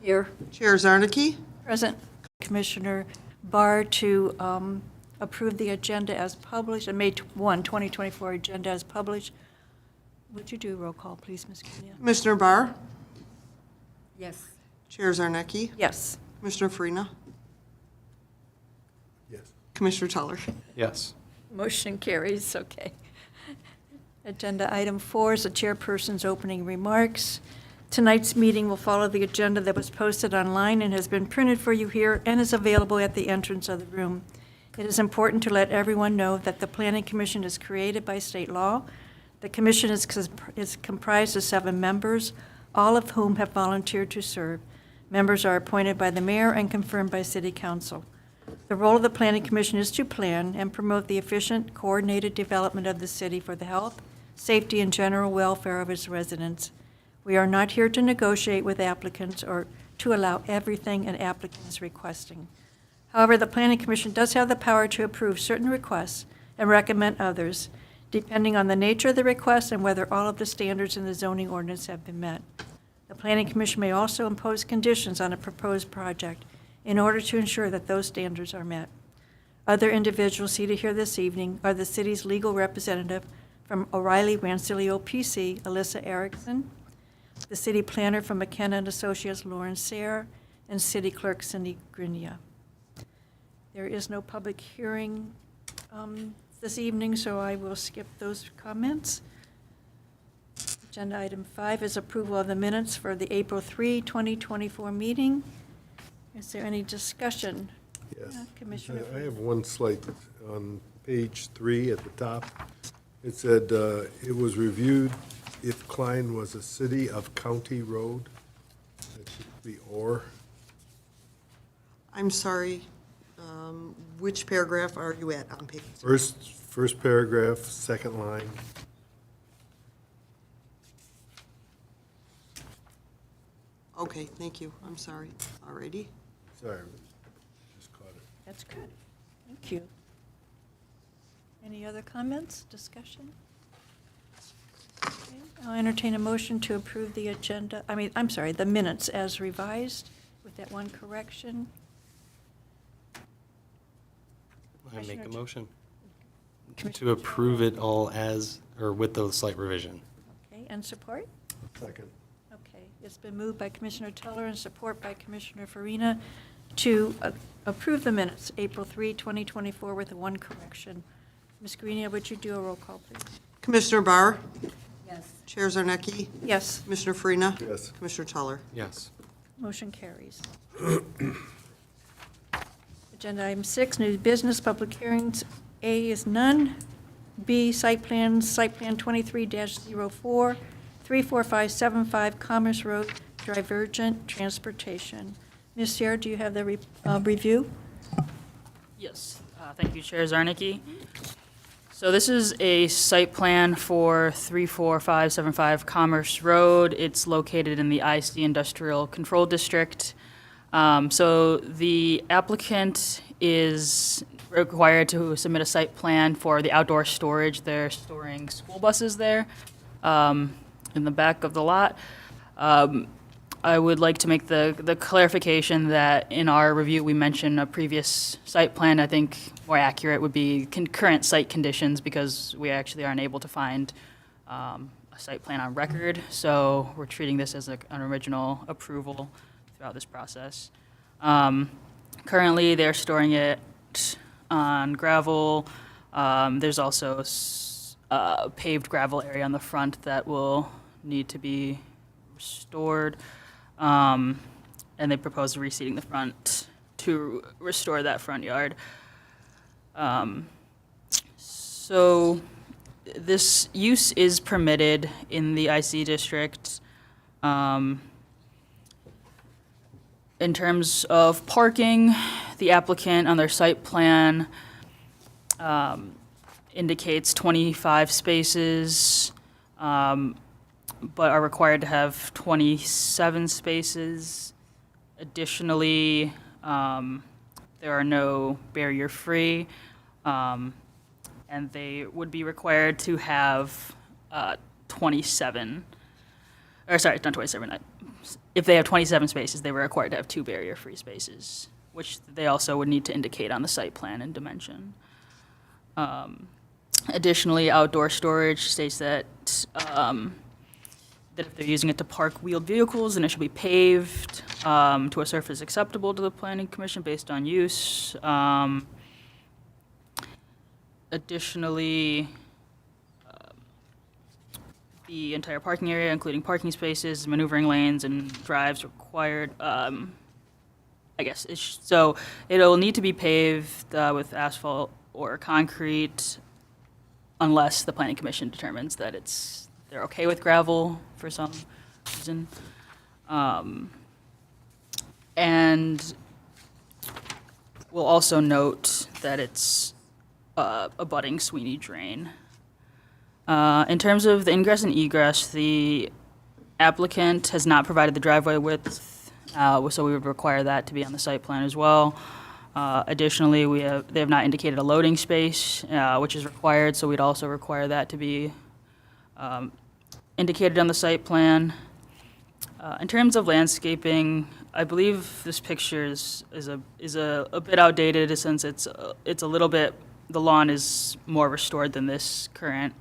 Here. Chair Zarnicki? Present. Commissioner Barr to approve the agenda as published, the May 1, 2024 agenda as published. Would you do a roll call, please, Ms. Kenya? Commissioner Barr? Yes. Chair Zarnicki? Yes. Commissioner Farina? Yes. Commissioner Teller? Yes. Motion carries, okay. Agenda item 4 is the chairperson's opening remarks. Tonight's meeting will follow the agenda that was posted online and has been printed for you here and is available at the entrance of the room. It is important to let everyone know that the Planning Commission is created by state law. The commission is comprised of 7 members, all of whom have volunteered to serve. Members are appointed by the mayor and confirmed by City Council. The role of the Planning Commission is to plan and promote the efficient, coordinated development of the city for the health, safety, and general welfare of its residents. We are not here to negotiate with applicants or to allow everything an applicant is requesting. However, the Planning Commission does have the power to approve certain requests and recommend others, depending on the nature of the request and whether all of the standards in the zoning ordinance have been met. The Planning Commission may also impose conditions on a proposed project in order to ensure that those standards are met. Other individuals seated here this evening are the city's legal representative from O'Reilly Rancilio PC, Alyssa Erickson, the city planner from McKenna and Associates, Lauren Sayre, and city clerk Cindy Grinia. There is no public hearing this evening, so I will skip those comments. Agenda item 5 is approval of the minutes for the April 3, 2024 meeting. Is there any discussion? Yes. Commissioner. I have one slight, on page 3 at the top. It said, it was reviewed if Klein was a city of county road. That should be or. I'm sorry, which paragraph are you at on page? First paragraph, second line. Okay, thank you, I'm sorry. Alrighty. Sorry, just caught it. That's good. Thank you. Any other comments, discussion? Okay, I'll entertain a motion to approve the agenda, the minutes as revised with that one correction. I make a Commissioner- motion to Commissioner approve it all as, or with the slight revision. Okay, and support? Second. Okay, it's been moved by Commissioner Teller and support by Commissioner Farina to approve the minutes, April 3, 2024, with the one correction. Ms. Greenia, would you do a roll call, please? Commissioner Barr? Yes. Chair Zarnicki? Yes, Commissioner Farina? Yes. Commissioner Teller? Yes. motion carries. Agenda item 6, new business, public hearings. A is none. B, site plan 23-04, 34575 Commerce Road, Divergent Transportation. Ms. Sayre, do you have the review? Yes, thank you, Chair Zarnicki. So this is a site plan for 34575 Commerce Road. It's located in the IC Industrial Control District. So the applicant is required to submit a site plan for the outdoor storage. They're storing school buses there in the back of the lot. I would like to make the clarification that in our review, we mentioned a previous site plan. I think more accurate would be current site conditions because we actually aren't able to find a site plan on record. So we're treating this as an original approval throughout this process. Currently, they're storing it on gravel. There's also a paved gravel area on the front that will need to be restored. And they propose reseeding the front to restore that front yard. So this use is permitted in the IC district. In terms of parking, the applicant on their site plan indicates 25 spaces, but are required to have 27 spaces. Additionally, there are no barrier-free, and they would be required to have 27, or sorry, not 27, if they have 27 spaces, they were required to have 2 barrier-free spaces, which they also would need to indicate on the site plan and dimension. Additionally, outdoor storage states that that if they're using it to park wheeled vehicles, then it should be paved to a surface acceptable to the planning commission based on use. Additionally, the entire parking area, including parking spaces, maneuvering lanes, and drives required, I guess, so it'll need to be paved with asphalt or concrete unless the planning commission determines that they're okay with gravel for some reason. And we'll also note that it's abutting Sweeney Drain. In terms of the ingress and egress, the applicant has not provided the driveway width, so we would require that to be on the site plan as well. Additionally, they have not indicated a loading space, which is required, so we'd also require that to be indicated on the site plan. In terms of landscaping, I believe this picture is a bit outdated since it's a little bit, the lawn is more restored than this current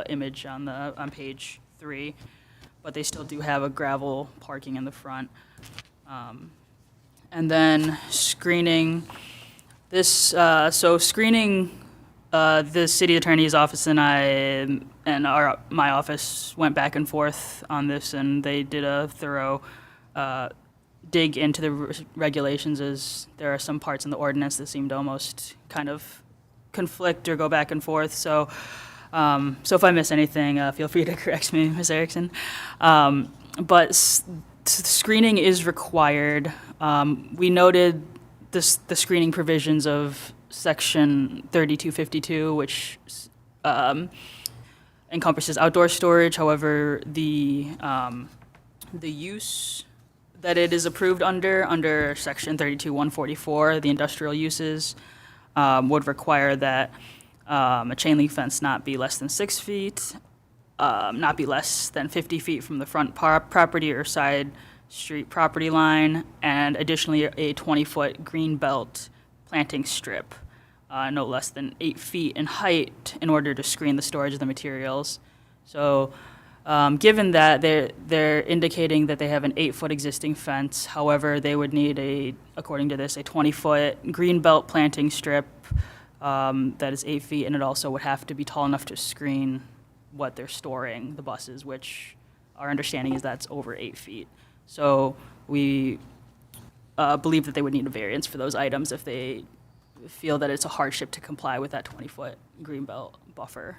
image on page 3, but they still do have a gravel parking in the front. And then screening, the city attorney's office and I and my office went back and forth on this, and they did a thorough dig into the regulations, as there are some parts in the ordinance that seemed almost kind of conflict or go back and forth. So if I miss anything, feel free to correct me, Ms. Erickson. But screening is required. We noted the screening provisions of Section 3252, which encompasses outdoor storage. However, the use that it is approved under Section 32144, the industrial uses, would require that a chain link fence not be less than 6 feet, not be less than 50 feet from the front property or side street property line, and additionally a 20-foot green belt planting strip, no less than 8 feet in height, in order to screen the storage of the materials. So given that they're indicating that they have an 8-foot existing fence, however, they would need according to this, a 20-foot green belt planting strip that is 8 feet, and it also would have to be tall enough to screen what they're storing, the buses, which our understanding is that's over 8 feet. So we believe that they would need a variance for those items if they feel that it's a hardship to comply with that 20-foot green belt buffer.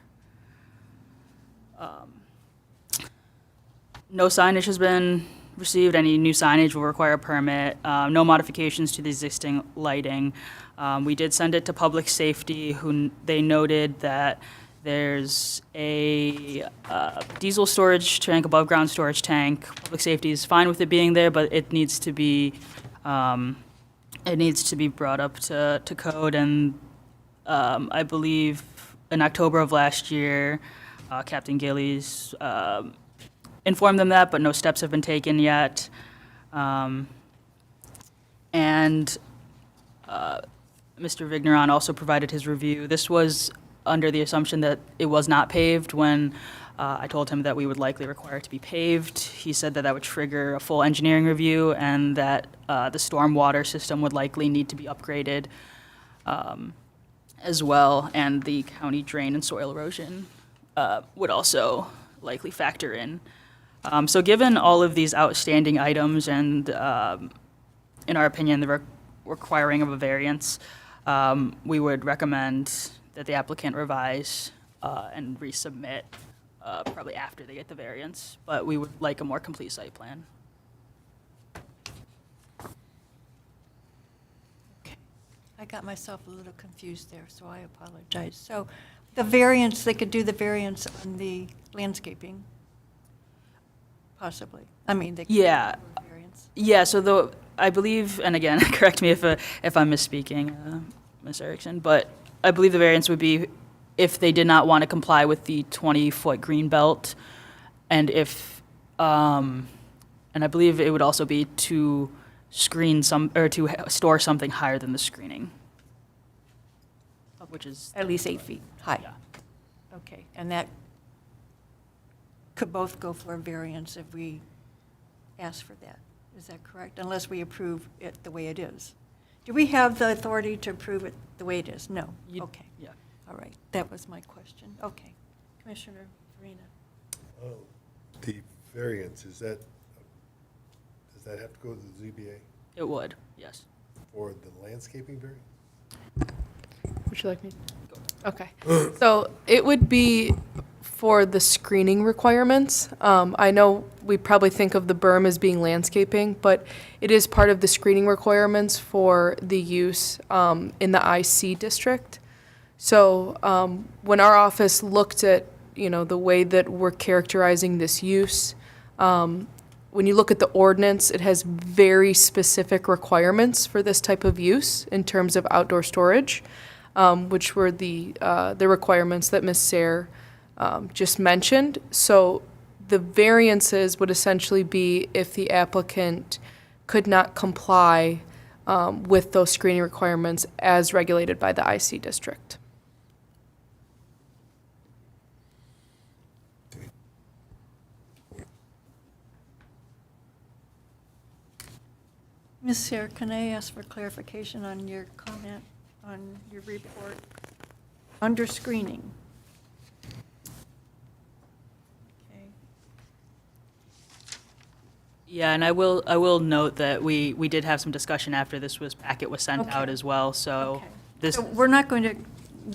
No signage has been received. Any new signage will require a permit. No modifications to the existing lighting. We did send it to Public Safety, who they noted that there's a diesel storage tank, above ground storage tank. Public Safety is fine with it being there, but it needs to be brought up to code. And I believe in October of last year, Captain Gillies informed them that, but no steps have been taken yet. And Mr. Vigneron also provided his review. This was under the assumption that it was not paved. When I told him that we would likely require it to be paved, he said that that would trigger a full engineering review, and that the stormwater system would likely need to be upgraded as well, and the county drain and soil erosion would also likely factor in. So given all of these outstanding items and, in our opinion, the requiring of a variance, we would recommend that the applicant revise and resubmit probably after they get the variance, but we would like a more complete site plan. I got myself a little confused there, so I apologize. So the variance, they could do the variance on the landscaping, possibly. I mean, they could do Yeah. the variance. Yeah, so I believe, and again, correct me if I'm misspeaking, Ms. Erickson, but I believe the variance would be if they did not want to comply with the 20-foot green belt, and if, and And I believe it would also be to screen some, or to store something higher than the screening, which is, At least 8 feet high. yeah. Okay, and that could both go for a variance if we ask for that. Is that correct? Unless we approve it the way it is. Do we have the authority to approve it the way it is? No. You- Okay. Yeah. All right, that was my question. Okay. Commissioner Farina. The variance, does that have to go to the ZBA It would, yes. for the landscaping variance? Would you like me? Okay. So it would be for the screening requirements. I know we probably think of the berm as being landscaping, but it is part of the screening requirements for the use in the IC district. So when our office looked at, the way that we're characterizing this use, when you look at the ordinance, it has very specific requirements for this type of use in terms of outdoor storage, which were the requirements that Ms. Sayre just mentioned. So the variances would essentially be if the applicant could not comply with those screening requirements as regulated by the IC district. Ms. Sayre, can I ask for clarification on your comment on your report? Under screening. Okay. Yeah, and I will note that we did have some discussion after packet was sent Okay. out as well, so Okay. this, So we're not going to,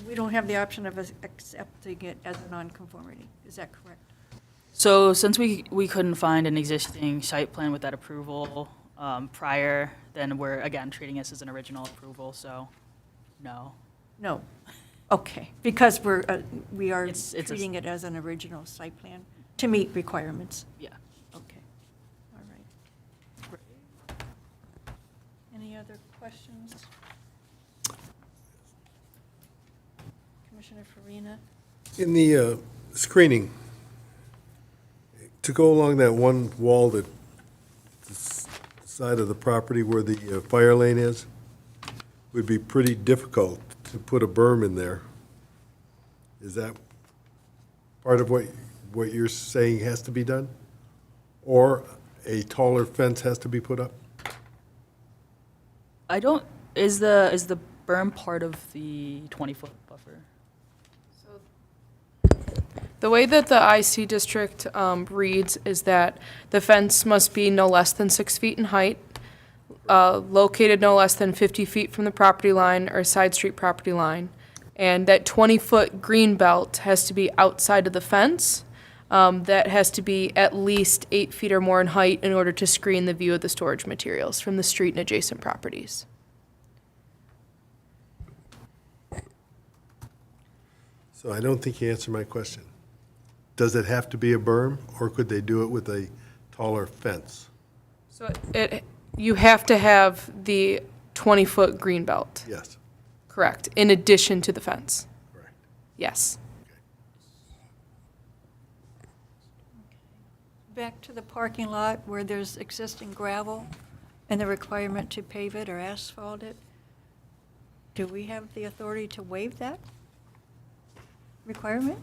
we don't have the option of accepting it as a nonconformity. Is that correct? so since we couldn't find an existing site plan with that approval prior, then we're, again, treating this as an original approval, so, no. No. Okay, because we are It's a- treating it as an original site plan to meet requirements. Yeah. Okay, all right. Any other questions? Commissioner Farina? In the screening, to go along that one wall that, the side of the property where the fire lane is, would be pretty difficult to put a berm in there. Is that part of what you're saying has to be done? Or a taller fence has to be put up? I don't, is the berm part of the 20-foot buffer? The way that the IC district reads is that the fence must be no less than 6 feet in height, located no less than 50 feet from the property line or side street property line, and that 20-foot green belt has to be outside of the fence. That has to be at least 8 feet or more in height in order to screen the view of the storage materials from the street and adjacent properties. So I don't think you answered my question. Does it have to be a berm, or could they do it with a taller fence? So you have to have the 20-foot green belt, Yes, correct, in addition to the fence. correct. Yes. Back to the parking lot where there's existing gravel and the requirement to pave it or asphalt it. Do we have the authority to waive that requirement?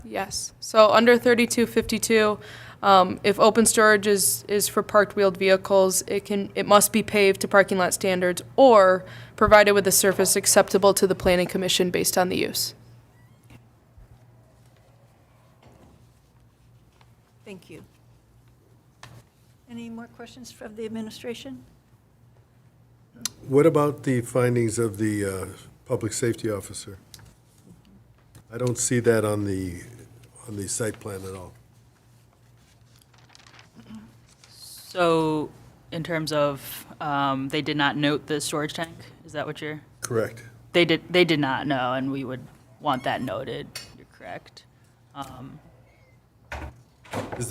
Yes. So under 3252, if open storage is for parked wheeled vehicles, it must be paved to parking lot standards or provided with a surface acceptable to the planning commission based on the use. Thank you. Any more questions from the administration? What about the findings of the public safety officer? I don't see that on the site plan at all. So, in terms of, they did not note the storage tank, is that what you're? Correct. They did not know, and we would want that noted, you're correct. Is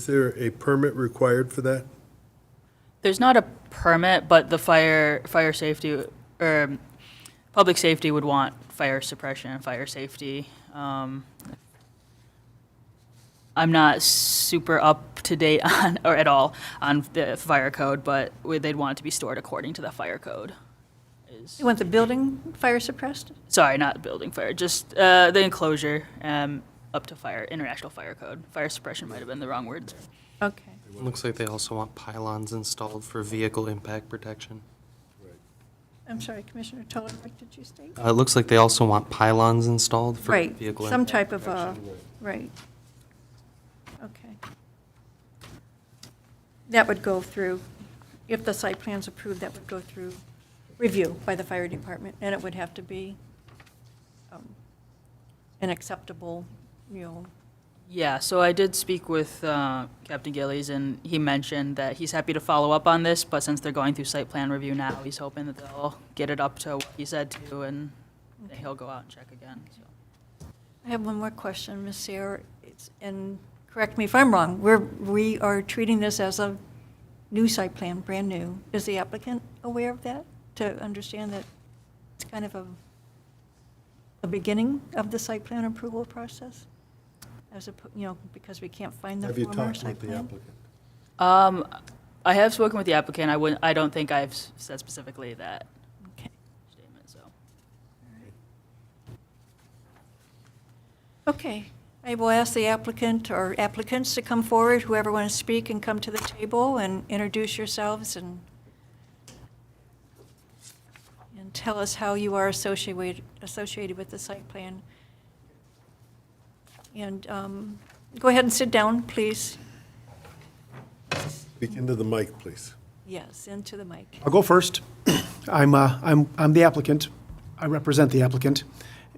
there a permit required for that? There's not a permit, but the fire safety, or public safety would want fire suppression and fire safety. I'm not super up to date on, or at all, on the fire code, but they'd want it to be stored according to the fire code. You want the building fire suppressed? Sorry, not building fire, just the enclosure up to international fire code. Fire suppression might have been the wrong word. Okay. Looks like they also want pylons installed for vehicle impact protection. I'm sorry, Commissioner Toller, what did you state? It looks like they also want pylons installed for Right, vehicle some impact type of, protection. right. Okay. That would go through, if the site plan's approved, that would go through review by the fire department, and it would have to be an acceptable, Yeah, so I did speak with Captain Gillies, and he mentioned that he's happy to follow up on this, but since they're going through site plan review now, he's hoping that they'll get it up to what he said to, and then he'll go out and check again, so. I have one more question, Ms. Sayre, and correct me if I'm wrong, we are treating this as a new site plan, brand new. Is the applicant aware of that, to understand that it's kind of a beginning of the site plan approval process? As a, because we can't find the Have you former talked site with the plan? applicant? I have spoken with the applicant. I don't think I've said specifically that Okay. statement, so. Okay, I will ask the applicant or applicants to come forward, whoever wants to speak, and come to the table and introduce yourselves and tell us how you are associated with the site plan. And go ahead and sit down, please. Speak into the mic, please. Yes, into the mic. I'll go first. I'm the applicant. I represent the applicant.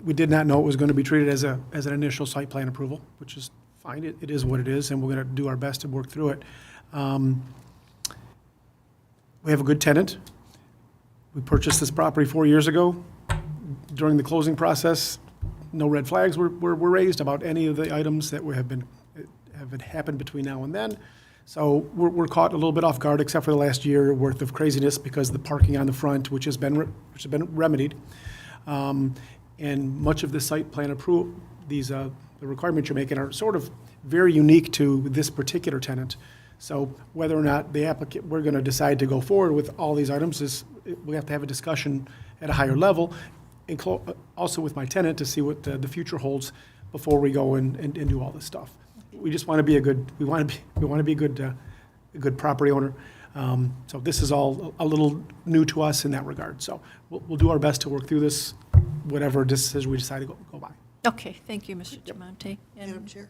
We did not know it was going to be treated as an initial site plan approval, which is fine. It is what it is, and we're going to do our best to work through it. We have a good tenant. We purchased this property 4 years ago. During the closing process, no red flags were raised about any of the items that have happened between now and then. So we're caught a little bit off guard, except for the last year worth of craziness because of the parking on the front, which has been remedied. And much of the site plan approval, the requirements you're making are sort of very unique to this particular tenant. So whether or not the applicant, we're going to decide to go forward with all these items we have to have a discussion at a higher level, also with my tenant to see what the future holds before we go and do all this stuff. We just want to be a good property owner. So this is all a little new to us in that regard. So we'll do our best to work through this, whatever decision we decide to go by. Okay, thank you, Mr. Tremonti. Madam And Chair,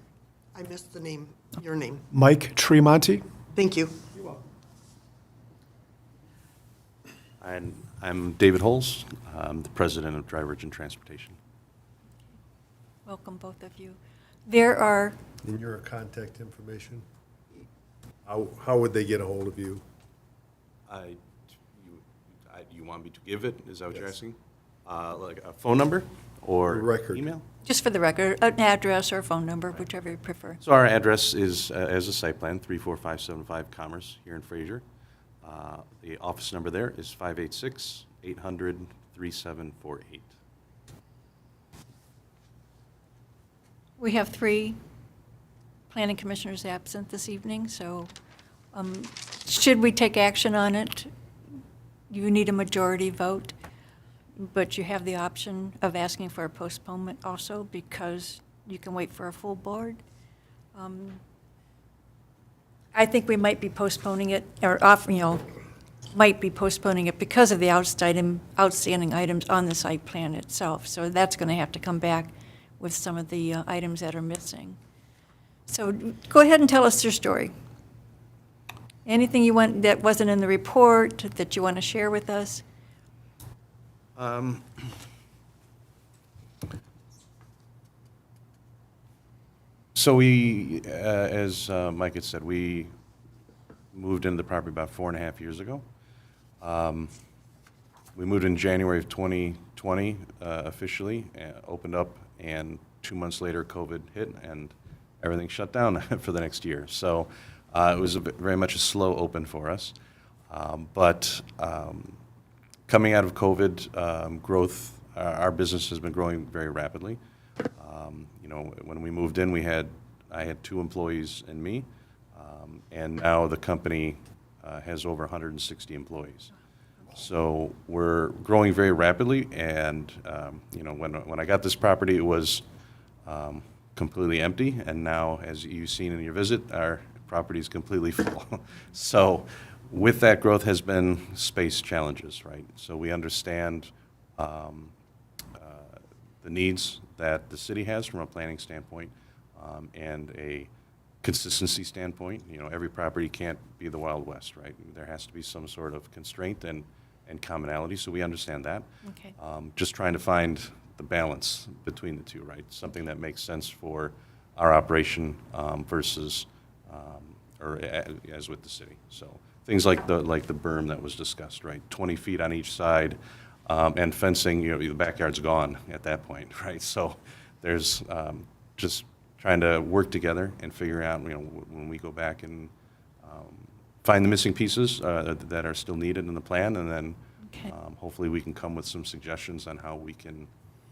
I missed the name, your name. Mike Tremonti. Thank you. And I'm David Holes. I'm the president of Divergent Transportation. welcome, both of you. There are, And your contact information? How would they get a hold of you? You want me to give it? Is that what you're Yes. asking? Like a phone number or The record. email? just for the record, an address or a phone number, whichever you prefer. So our address is, as a site plan, 34575 Commerce here in Fraser. The office number there is 586-800-3748. We have 3 planning commissioners absent this evening, so should we take action on it, you need a majority vote, but you have the option of asking for a postponement also because you can wait for a full board. I think we might be postponing it, or might be postponing it because of the outstanding items on the site plan itself. So that's going to have to come back with some of the items that are missing. So go ahead and tell us your story. Anything you want that wasn't in the report that you want to share with us? So we, as Mike had said, we moved into the property about 4.5 years ago. We moved in January of 2020 officially, opened up, and 2 months later COVID hit and everything shut down for the next year. So it was very much a slow open for us. But coming out of COVID, growth our business has been growing very rapidly. You know, when we moved in, I had 2 employees and me, and now the company has over 160 employees. So we're growing very rapidly, and you know, when I got this property, it was completely empty, and now, as you've seen in your visit, our property is completely full. So with that growth has been space challenges, right? So we understand the needs that the city has from a planning standpoint and a consistency standpoint. You know, every property can't be the Wild West, right? There has to be some sort of constraint and commonality, so we understand that. Okay. Just trying to find the balance between the two, right? Something that makes sense for our operation versus, as with the city. So things like the berm that was discussed, right? 20 feet on each side, and fencing, you know, the backyard's gone at that point, right? So there's just trying to work together and figure out, you know, when we go back and find the missing pieces that are still needed in the plan, and then Okay. hopefully we can come with some suggestions on how we can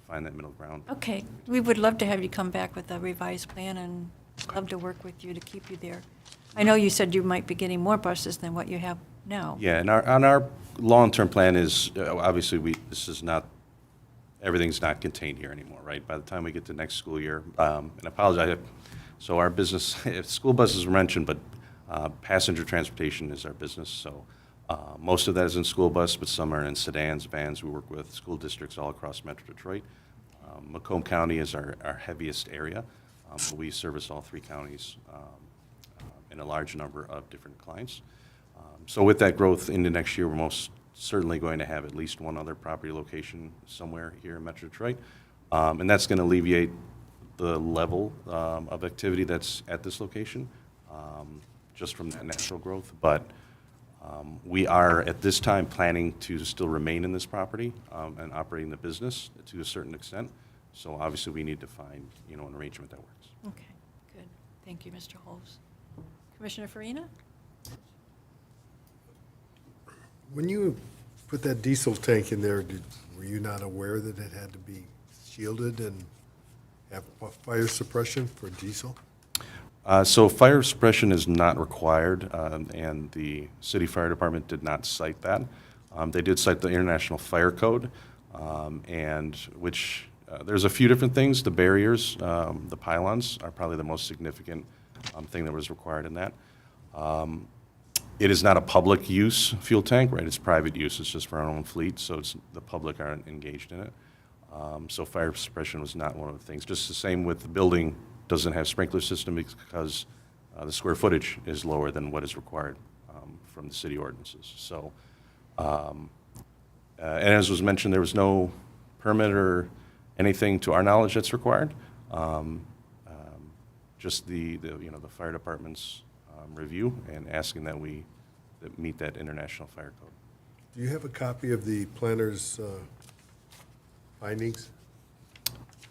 find that middle ground. Okay, we would love to have you come back with a revised plan and love to work with you to keep you there. I know you said you might be getting more buses than what you have now. Yeah, and our long-term plan is, obviously, this is not, everything's not contained here anymore, right? By the time we get to next school year, and I apologize, so our business, school buses were mentioned, but passenger transportation is our business, so most of that is in school bus, but some are in sedans, vans. We work with school districts all across Metro Detroit. Macomb County is our heaviest area, but we service all 3 counties and a large number of different clients. So with that growth into next year, we're most certainly going to have at least one other property location somewhere here in Metro Detroit. And that's going to alleviate the level of activity that's at this location, just from that natural growth. But we are, at this time, planning to still remain in this property and operating the business to a certain extent. So obviously, we need to find, you know, an arrangement that works. Okay, good. Thank you, Mr. Holmes. Commissioner Farina? When you put that diesel tank in there, were you not aware that it had to be shielded and have fire suppression for diesel? So fire suppression is not required, and the city fire department did not cite that. They did cite the International Fire Code, and which there's a few different things. The barriers, the pylons are probably the most significant thing that was required in that. It is not a public use fuel tank, right? It's private use. It's just for our own fleet, so the public aren't engaged in it. So fire suppression was not one of the things. Just the same with the building doesn't have sprinkler system because the square footage is lower than what is required from the city ordinances. So, and as was mentioned, there was no permit or anything to our knowledge that's required. Just the fire department's review and asking that we meet that international fire code. Do you have a copy of the planner's findings?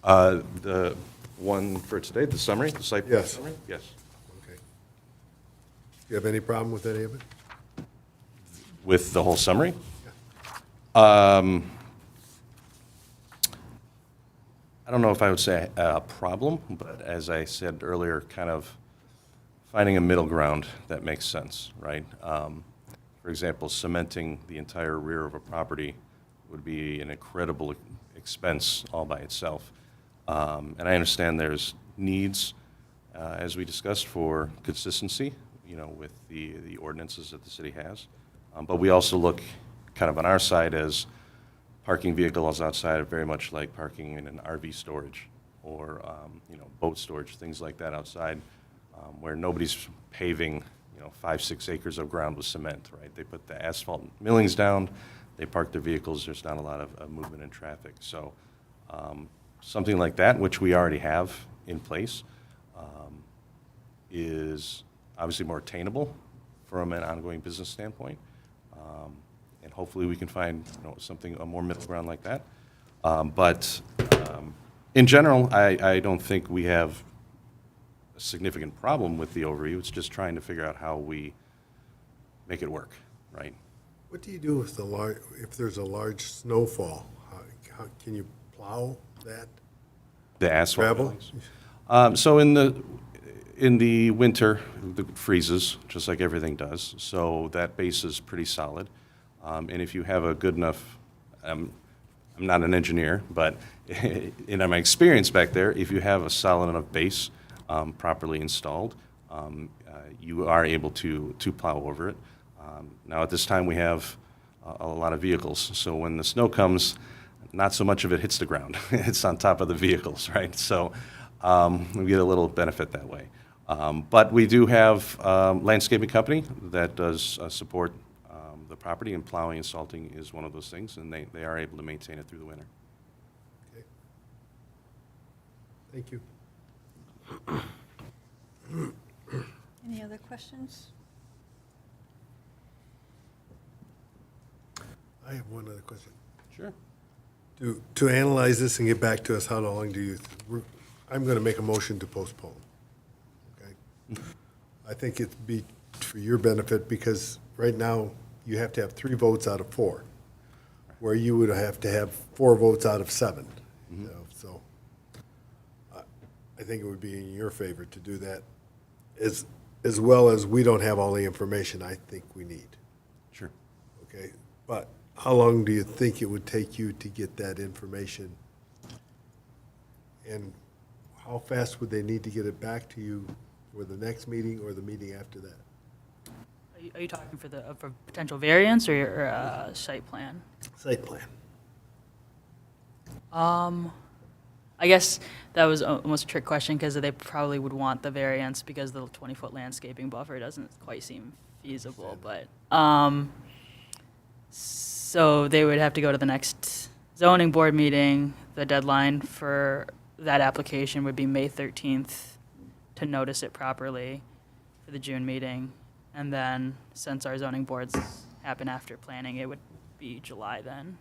The one for today, the summary, the site plan Yes. summary? Yes. Okay. Do you have any problem with any of it? With the whole summary? I don't know if I would say a problem, but as I said earlier, kind of finding a middle ground that makes sense, right? For example, cementing the entire rear of a property would be an incredible expense all by itself. And I understand there's needs, as we discussed, for consistency, you know, with the ordinances that the city has. But we also look kind of on our side as parking vehicles outside are very much like parking in an RV storage or, you know, boat storage, things like that outside, where nobody's paving, you know, 5-6 acres of ground with cement, right? They put the asphalt millings down, they park their vehicles, there's not a lot of movement in traffic. So something like that, which we already have in place, is obviously more attainable from an ongoing business standpoint. And hopefully we can find, you know, something, a more middle ground like that. But in general, I don't think we have a significant problem with the overview. It's just trying to figure out how we make it work, right? What do you do if if there's a large snowfall? can you plow that? The asphalt Gravel? buildings. So in the winter, it freezes, just like everything does. So that base is pretty solid. And if you have a good enough, I'm not an engineer, but in my experience back there, if you have a solid enough base properly installed, you are able to plow over it. Now, at this time, we have a lot of vehicles. So when the snow comes, not so much of it hits the ground. It's on top of the vehicles, right? So we get a little benefit that way. But we do have a landscaping company that does support the property, and plowing and salting is one of those things, and they are able to maintain it through the winter. Okay. Thank you. Any other questions? I have one other question. Sure. To analyze this and get back to us, how long do you, I'm going to make a motion to postpone. Okay? I think it'd be for your benefit, because right now, you have to have 3 votes out of 4, where you would have to have 4 votes out of 7. You know, so I think it would be in your favor to do that, as well as we don't have all the information I think we need. Sure. Okay, but how long do you think it would take you to get that information? And how fast would they need to get it back to you for the next meeting or the meeting after that? Are you talking for potential variance or site plan? Site plan. I guess that was almost a trick question, because they probably would want the variance because the 20-foot landscaping buffer doesn't quite seem feasible, but, so they would have to go to the next zoning board meeting. The deadline for that application would be May 13th to notice it properly for the June meeting. And then, since our zoning boards happen after planning, it would be July then,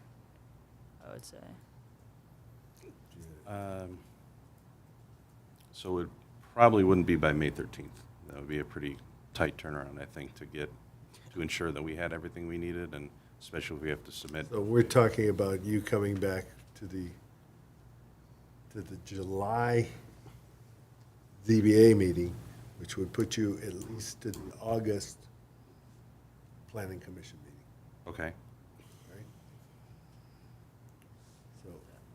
I would say. So it probably wouldn't be by May 13th. That would be a pretty tight turnaround, I think, to ensure that we had everything we needed, and especially if we have to submit. So we're talking about you coming back to the July ZBA meeting, which would put you at least to the August Planning Commission meeting, Okay. right? So,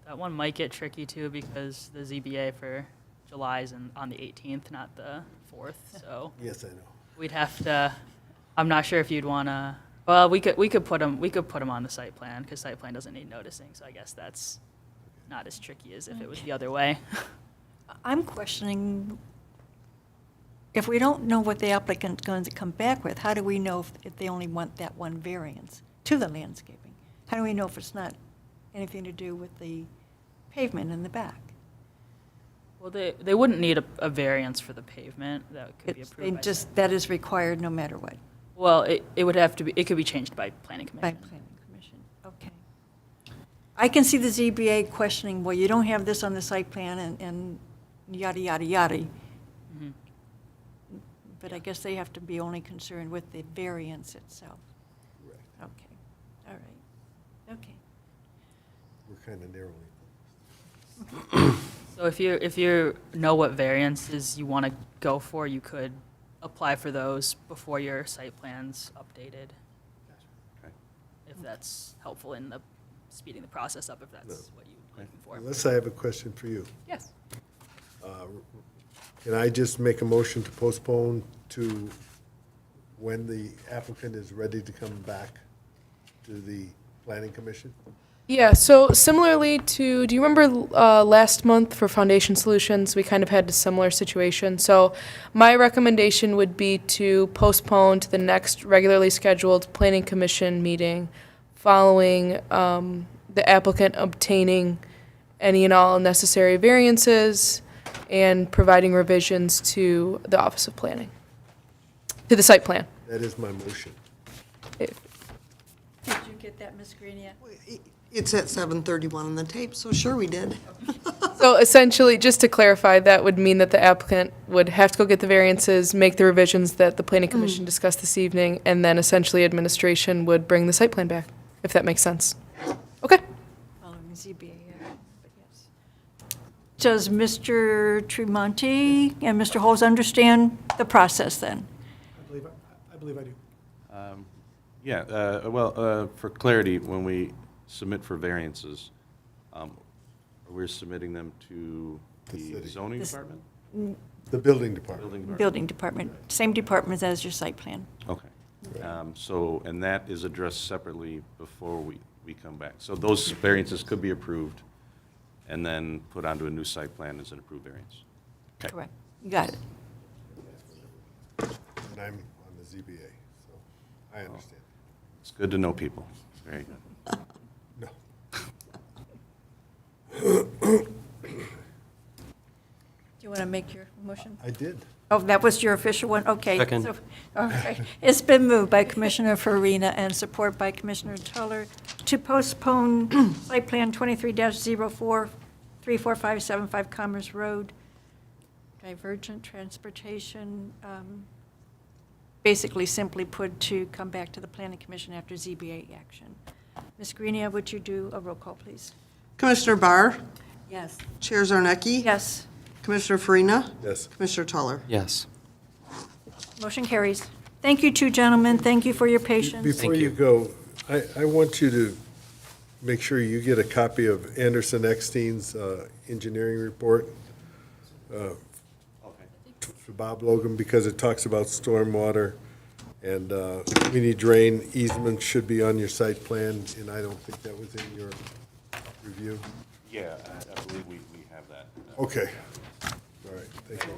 That one might get tricky too, because the ZBA for July is on the 18th, not the 4th, so yes, I know. we'd have to, I'm not sure if you'd wanna, well, we could put them on the site plan, because site plan doesn't need noticing, so I guess that's not as tricky as if it was the other way. I'm questioning, if we don't know what the applicant's going to come back with, how do we know if they only want that one variance to the landscaping? How do we know if it's not anything to do with the pavement in the back? Well, they wouldn't need a variance for the pavement, that could be It's- approved they by. just, that is required no matter what, Well, it would have to be, it could be changed by planning by commission. planning commission, okay. I can see the ZBA questioning, well, you don't have this on the site plan and yada, yada, yada. Mhm. But I guess they have to be only concerned with the variance itself. Correct. Okay, all right, okay. We're kind of narrowly. So if you know what variances you want to go for, you could apply for those before your site plan's updated, Okay. if that's helpful in the speeding the process up, if that's No. what you're looking for. Unless I have a question for you. Yes. Can I just make a motion to postpone to when the applicant is ready to come back to the Planning Commission? Yeah, so similarly to, do you remember last month for Foundation Solutions, we kind of had a similar situation? So my recommendation would be to postpone to the next regularly scheduled Planning Commission meeting following the applicant obtaining any and all necessary variances and providing revisions to the Office of Planning, to the site plan. That is my motion. Did you get that, Ms. Greenia? It's at 7:31 on the tape, so sure we did. So essentially, just to clarify, that would mean that the applicant would have to go get the variances, make the revisions that the Planning Commission discussed this evening, and then essentially administration would bring the site plan back, if that makes sense. Okay. Following ZBA, yeah, but yes. Does Mr. Tremonti and Mr. Holes understand the process then? I believe I do. Yeah, well, for clarity, when we submit for variances, we're submitting them to The the city. zoning This- department? The building department. Building department? Building department, same department as your site plan. Okay. So, and that is addressed separately before we come back. So those variances could be approved and then put onto a new site plan as an approved variance. Okay. Correct. You got it. And I'm on the ZBA, so I understand. It's good to know people. Very good. No. Do you want to make your motion? I did. Oh, that was your official one? Okay. Second. So- Okay. It's been moved by Commissioner Farina and support by Commissioner Tuller to postpone site plan 23-04, 34575 Commerce Road, divergent transportation, basically simply put to come back to the Planning Commission after ZBA action. Ms. Greenia, would you do a roll call, please? Commissioner Barr, Yes. Chair Zarnecki. Yes. Commissioner Farina, Yes. Commissioner Tuller. Yes. Motion carries. Thank you, two gentlemen. Thank you for your patience. Before you go, I want you to make sure you get a copy of Anderson Eckstein's engineering report Okay. for Bob Logan, because it talks about stormwater and mini drain easements should be on your site plan, and I don't think that was in your review. Yeah, I believe we have that. Okay. All right, thank you.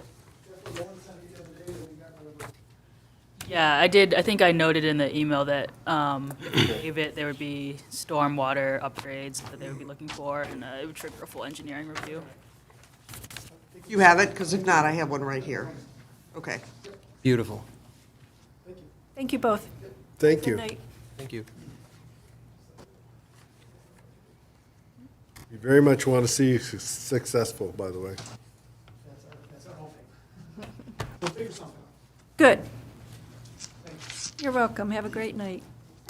Yeah, I did. I think I noted in the email that if we gave it, there would be stormwater upgrades that they would be looking for, and it would trigger a full engineering review. You have it? Because if not, I have one right here. Okay. Beautiful. Thank you both. Thank Good you. night. Thank you. We very much want to see you successful, by the way. That's our whole thing. We'll figure something out. Good. You're welcome. Have a great night.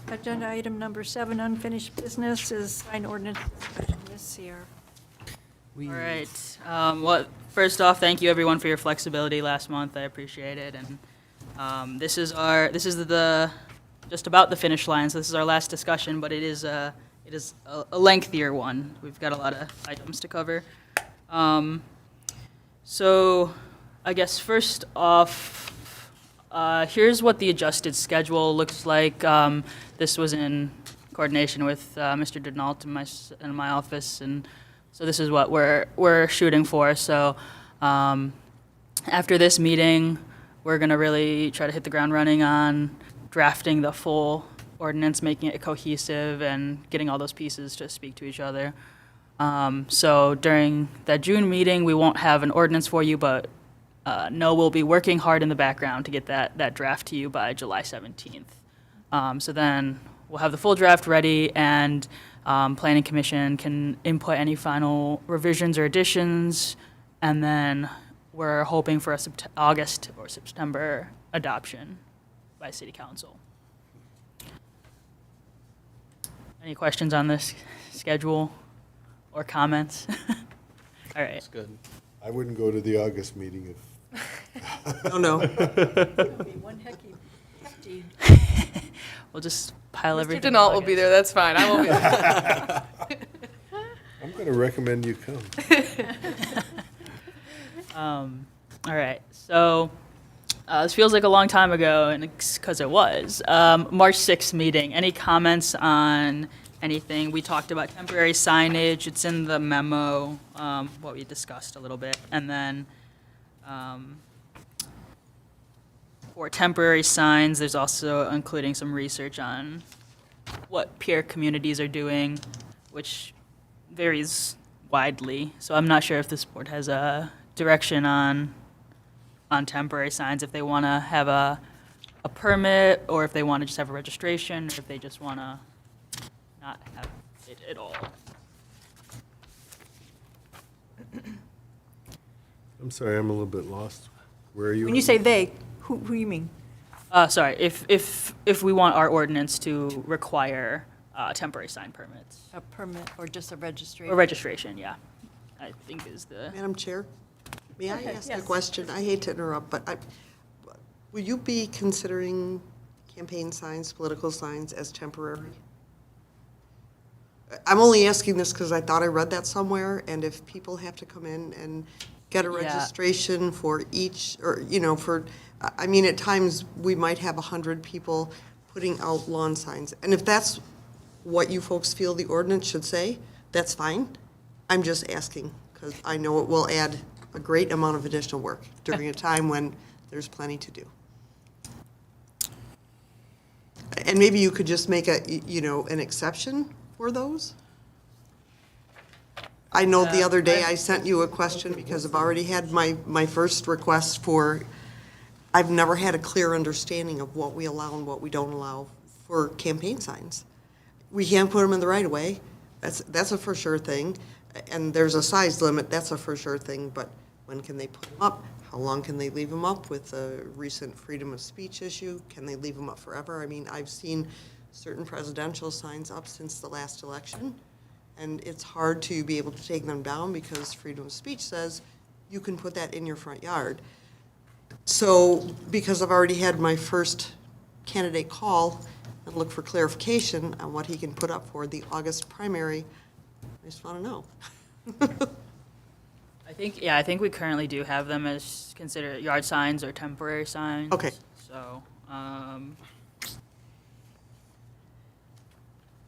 Agenda item number 7, unfinished business, is sign ordinance discussion. Ms. Seer. All right. Well, first off, thank you everyone for your flexibility last month. I appreciate it. And this is the just about the finish line. So this is our last discussion, but it is a lengthier one. We've got a lot of items to cover. So I guess first off, here's what the adjusted schedule looks like. This was in coordination with Mr. Denault in my office, and so this is what we're shooting for. So after this meeting, we're going to really try to hit the ground running on drafting the full ordinance, making it cohesive, and getting all those pieces to speak to each other. So during that June meeting, we won't have an ordinance for you, but no, we'll be working hard in the background to get that draft to you by July 17th. So then we'll have the full draft ready, and Planning Commission can input any final revisions or additions, and then we're hoping for a August or September adoption by City Council. Any questions on this schedule or comments? All right. That's good. I wouldn't go to the August meeting if, Oh, no. That'll be one hefty. We'll just pile Mr. everything. Denault in will be August. there, that's fine, I won't be there. I'm going to recommend you come. All right, so this feels like a long time ago, and it's because it was. March 6th meeting, any comments on anything? We talked about temporary signage, it's in the memo, what we discussed a little bit. And then for temporary signs, there's also including some research on what peer communities are doing, which varies widely. So I'm not sure if this board has a direction on temporary signs, if they want to have a permit, or if they want to just have a registration, or if they just want to not have it at all. I'm sorry, I'm a little bit lost. Where are you? When you say they, who you mean? Sorry, if we want our ordinance to require temporary sign permits. A permit or just a registration? Or registration, yeah, I think is the, Madam Chair, may I Okay, ask a yes. question? I hate to interrupt, but will you be considering campaign signs, political signs as temporary? I'm only asking this because I thought I read that somewhere, and if people have to come in and get a Yeah. registration for each, or, you know, I mean, at times, we might have 100 people putting out lawn signs, and if that's what you folks feel the ordinance should say, that's fine. I'm just asking, because I know it will add a great amount of additional work during a time when there's plenty to do. And maybe you could just make an exception for those? I know the other day I sent you a question because I've already had my first request for, I've never had a clear understanding of what we allow and what we don't allow for campaign signs. We can't put them in the right of way, that's a for sure thing. And there's a size limit, that's a for sure thing, but when can they put them up? How long can they leave them up with the recent freedom of speech issue? Can they leave them up forever? I mean, I've seen certain presidential signs up since the last election, and it's hard to be able to take them down because freedom of speech says you can put that in your front yard. So, because I've already had my first candidate call and look for clarification on what he can put up for the August primary, I just want to know. I think we currently do have them as considered yard signs or temporary signs. Okay. So,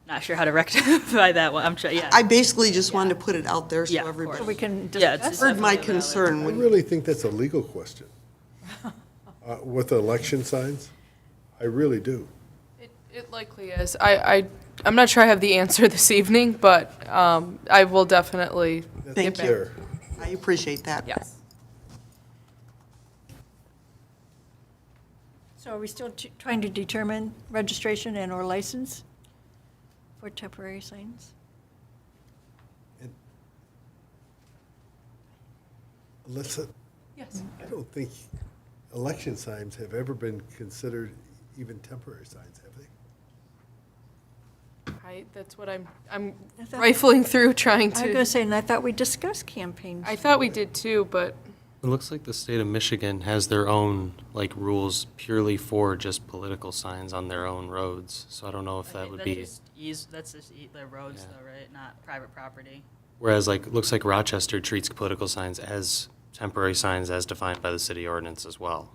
not sure how to rectify that one, I'm sure, yeah. I basically just wanted to put it out there Yeah, so of everybody So we can Yeah, it's discuss? heard my definitely valid. concern I when really think that's a legal question. With election signs, I really do. It likely is. I'm not sure I have the answer this evening, but I will definitely. Thank That's you. fair. I appreciate that. Yes. So are we still trying to determine registration and/or license for temporary signs? Alyssa, Yes. I don't think election signs have ever been considered even temporary signs, have they? That's what I'm I thought- rifling through trying I was going to. to say, and I thought we discussed campaigns. I thought we did too, but It looks like the state of Michigan has their own, like, rules purely for just political signs on their own roads. So I don't know if I that think would that's be, that's just the roads Yeah. though, right? Not private property. whereas, like, it looks like Rochester treats political signs as temporary signs as defined by the city ordinance as well.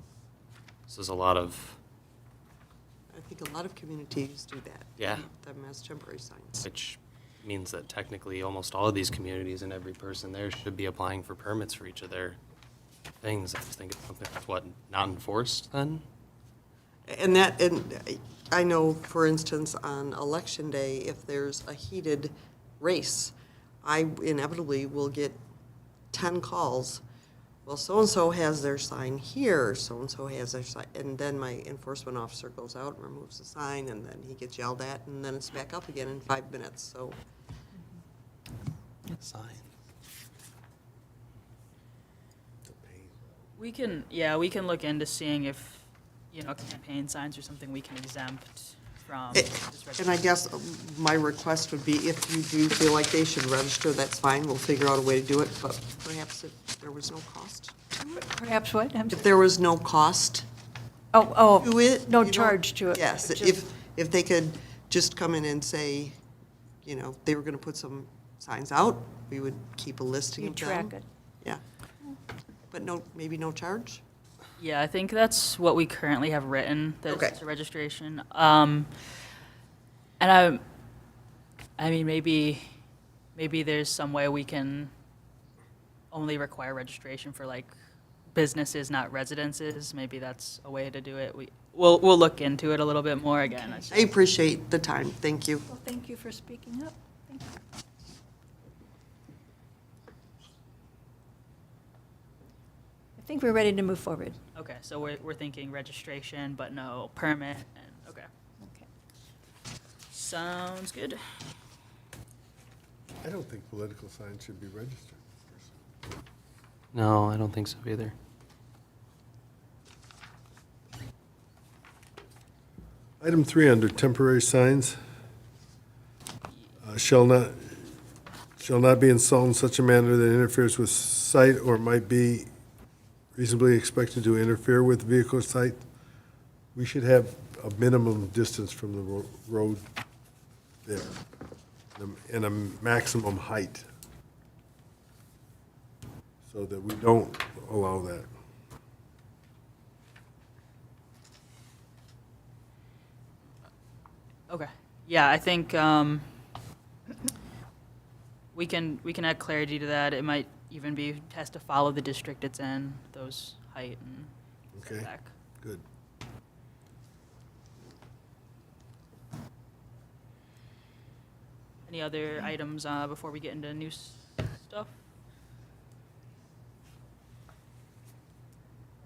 So there's a lot of, I think a lot of communities do that. Yeah. Keep them as temporary signs. which means that technically almost all of these communities and every person there should be applying for permits for each of their things. I just think it's something that's not enforced then? And I know, for instance, on election day, if there's a heated race, I inevitably will get 10 calls. Well, so-and-so has their sign here, so-and-so has their sign, and then my enforcement officer goes out and removes the sign, and then he gets yelled at, and then it's back up again in 5 minutes, so. Sign. It's a pain. We can look into seeing if, campaign signs are something we can exempt from. just And I guess my request would be if you do feel like they should register, that's fine, we'll figure out a way to do it, but perhaps if there was no cost to it. Perhaps what? If there was no cost Oh, to it. no you know, charge to it. Yes, Just- if they could just come in and say, they were gonna put some signs out, we would keep a listing You of them. track it. Yeah. But maybe no charge? Yeah, I think that's what we currently have written, that Okay. it's a registration. And I mean, maybe there's some way we can only require registration for like businesses, not residences. Maybe that's a way to do it. We'll look into it a little bit more again. It's I appreciate the time, thank you. Well, thank you for speaking up. Thank you. I think we're ready to move forward. Okay, so we're thinking registration, but no permit, and, okay. Okay. Sounds good. I don't think political signs should be registered. No, I don't think so either. Item 3 under temporary signs. shall not be installed in such a manner that interferes with sight or might be reasonably expected to interfere with vehicle sight. We should have a minimum distance from the road there, and a maximum height, so that we don't allow that. Okay. Yeah, I think we can add clarity to that. It might even be has to follow the district it's in, those height and Okay, setback. good. Any other items before we get into new stuff?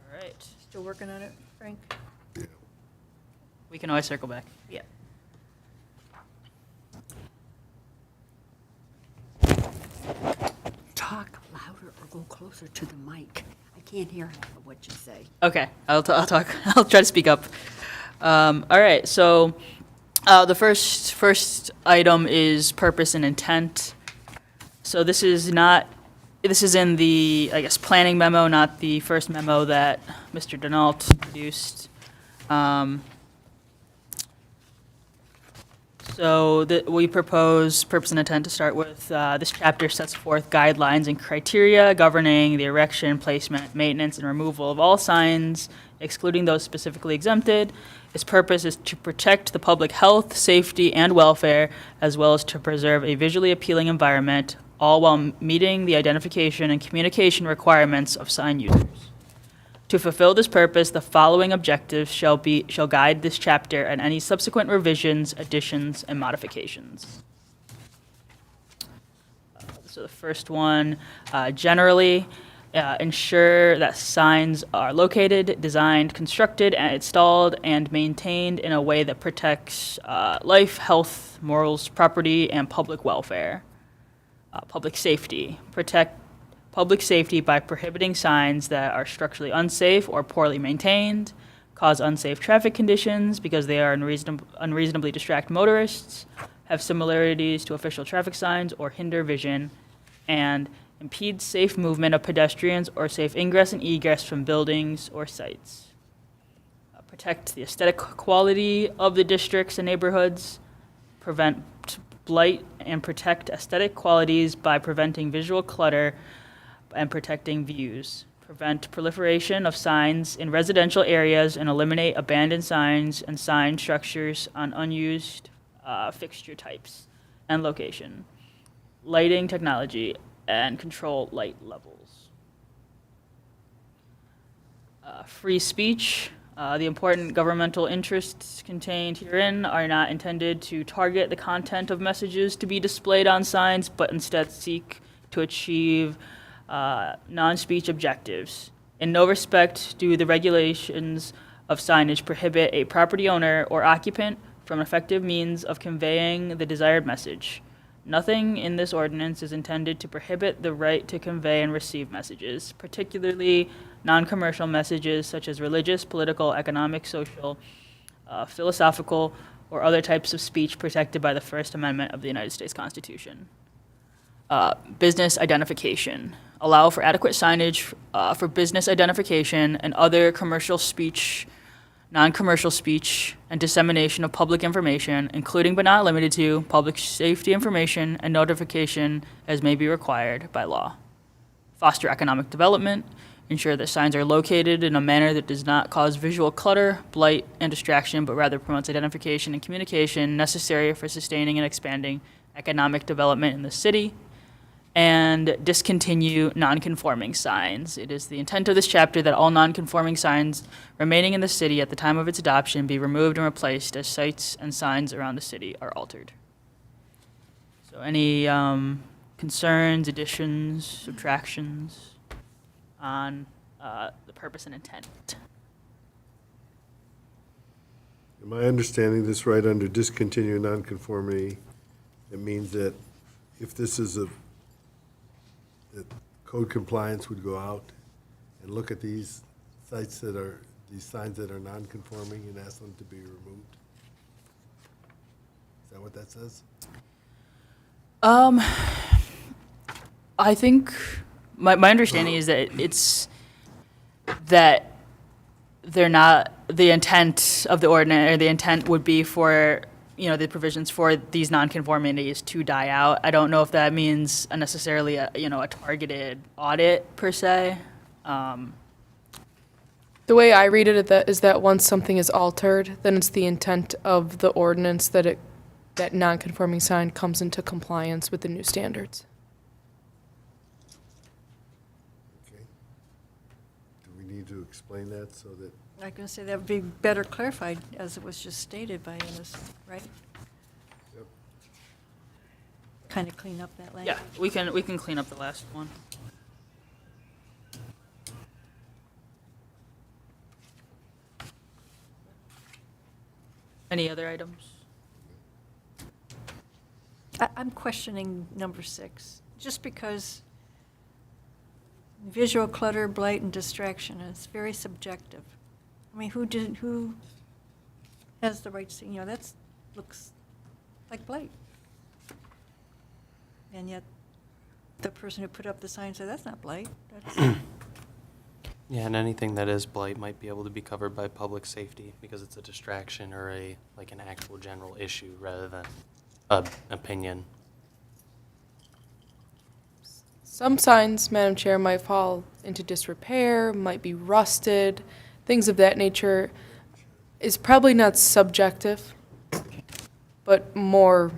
All right. Still working on it, Frank? Yeah. We can always circle back. Yeah. Talk louder or go closer to the mic. I can't hear half of what you say. Okay, I'll talk. I'll try to speak up. All right, so the first item is purpose and intent. So this is in the, I guess, planning memo, not the first memo that Mr. Denault produced. So we propose purpose and intent to start with. This chapter sets forth guidelines and criteria governing the erection, placement, maintenance, and removal of all signs, excluding those specifically exempted. Its purpose is to protect the public health, safety, and welfare, as well as to preserve a visually appealing environment, all while meeting the identification and communication requirements of sign users. To fulfill this purpose, the following objectives shall guide this chapter and any subsequent revisions, additions, and modifications. So the first one, generally, ensure that signs are located, designed, constructed, and installed, and maintained in a way that protects life, health, morals, property, and public welfare. Public safety, protect public safety by prohibiting signs that are structurally unsafe or poorly maintained, cause unsafe traffic conditions because they are unreasonably distract motorists, have similarities to official traffic signs, or hinder vision, and impede safe movement of pedestrians or safe ingress and egress from buildings or sites. Protect the aesthetic quality of the districts and neighborhoods, prevent blight, and protect aesthetic qualities by preventing visual clutter and protecting views. Prevent proliferation of signs in residential areas and eliminate abandoned signs and sign structures on unused fixture types and location. Lighting technology and control light levels. Free speech. The important governmental interests contained herein are not intended to target the content of messages to be displayed on signs, but instead seek to achieve non-speech objectives. In no respect do the regulations of signage prohibit a property owner or occupant from effective means of conveying the desired message. Nothing in this ordinance is intended to prohibit the right to convey and receive messages, particularly non-commercial messages such as religious, political, economic, social, philosophical, or other types of speech protected by the First Amendment of the United States Constitution. Business identification. Allow for adequate signage for business identification and other commercial speech, non-commercial speech, and dissemination of public information, including but not limited to public safety information and notification as may be required by law. Foster economic development. Ensure that signs are located in a manner that does not cause visual clutter, blight, and distraction, but rather promotes identification and communication necessary for sustaining and expanding economic development in the city. And discontinue non-conforming signs. It is the intent of this chapter that all non-conforming signs remaining in the city at the time of its adoption be removed and replaced as sites and signs around the city are altered. So any concerns, additions, subtractions on the purpose and intent? Am I understanding this right? Under discontinue nonconformity, it means that if this is that code compliance would go out and look at these signs that are non-conforming and ask them to be removed? Is that what that says? I think my understanding is that that they're not, the intent of the ordinance, or the intent would be for, the provisions for these nonconformities to die out. I don't know if that means necessarily a targeted audit per se. The way I read it is that once something is altered, then it's the intent of the ordinance that that non-conforming sign comes into compliance with the new standards. Okay. Do we need to explain that so that, I was going to say that would be better clarified as it was just stated by us, right? Yep. Kind of clean up that language. Yeah, we can clean up the last one. Any other items? I'm questioning number 6, just because visual clutter, blight, and distraction is very subjective. I mean, who has the right to see, that looks like blight. And yet, the person who put up the sign said, that's not blight, that's, Yeah, and anything that is blight might be able to be covered by public safety because it's a distraction or an actual general issue rather than an opinion. Some signs, Madam Chair, might fall into disrepair, might be rusted, things of that nature. Is probably not subjective, but more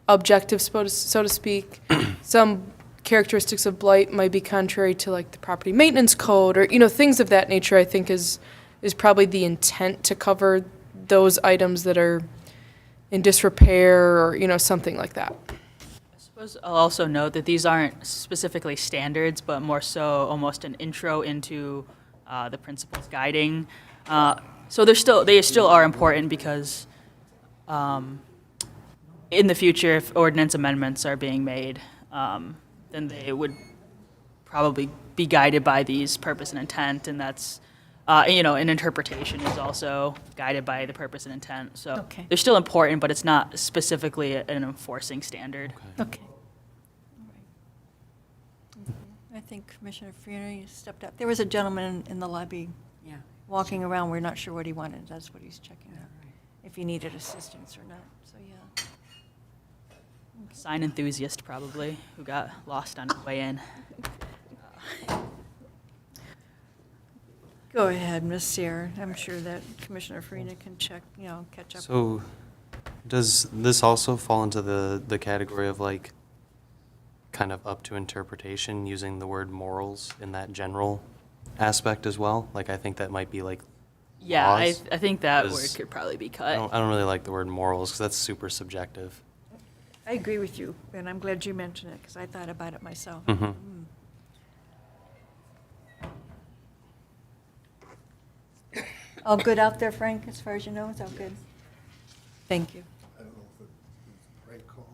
objective, so to speak. Some characteristics of blight might be contrary to like the property maintenance code or, things of that nature, I think is probably the intent to cover those items that are in disrepair or, something like that. I suppose I'll also note that these aren't specifically standards, but more so almost an intro into the principles guiding. So they still are important because in the future, if ordinance amendments are being made, then they would probably be guided by these purpose and intent, and that's, an interpretation is also guided by the purpose and intent. So Okay. they're still important, but it's not specifically an enforcing standard. okay. All right. I think Commissioner Fieri stepped up. There was a gentleman in the lobby Yeah. walking around, we're not sure what he wanted, that's what he's checking out, if he needed assistance or not, so yeah. Sign enthusiast probably, who got lost on his way in. Go ahead, Ms. Sear. I'm sure that Commissioner Farina can check, catch up. So, does this also fall into the category of kind of up to interpretation, using the word morals in that general aspect as well? I think that might be Yeah, laws? I think that word Because could probably be I cut. don't really like the word morals because that's super subjective. I agree with you, and I'm glad you mentioned it, because I thought about it myself. Mhm. All good out there, Frank, as far as you know? It's all good? Thank you. I don't know if it was a prank call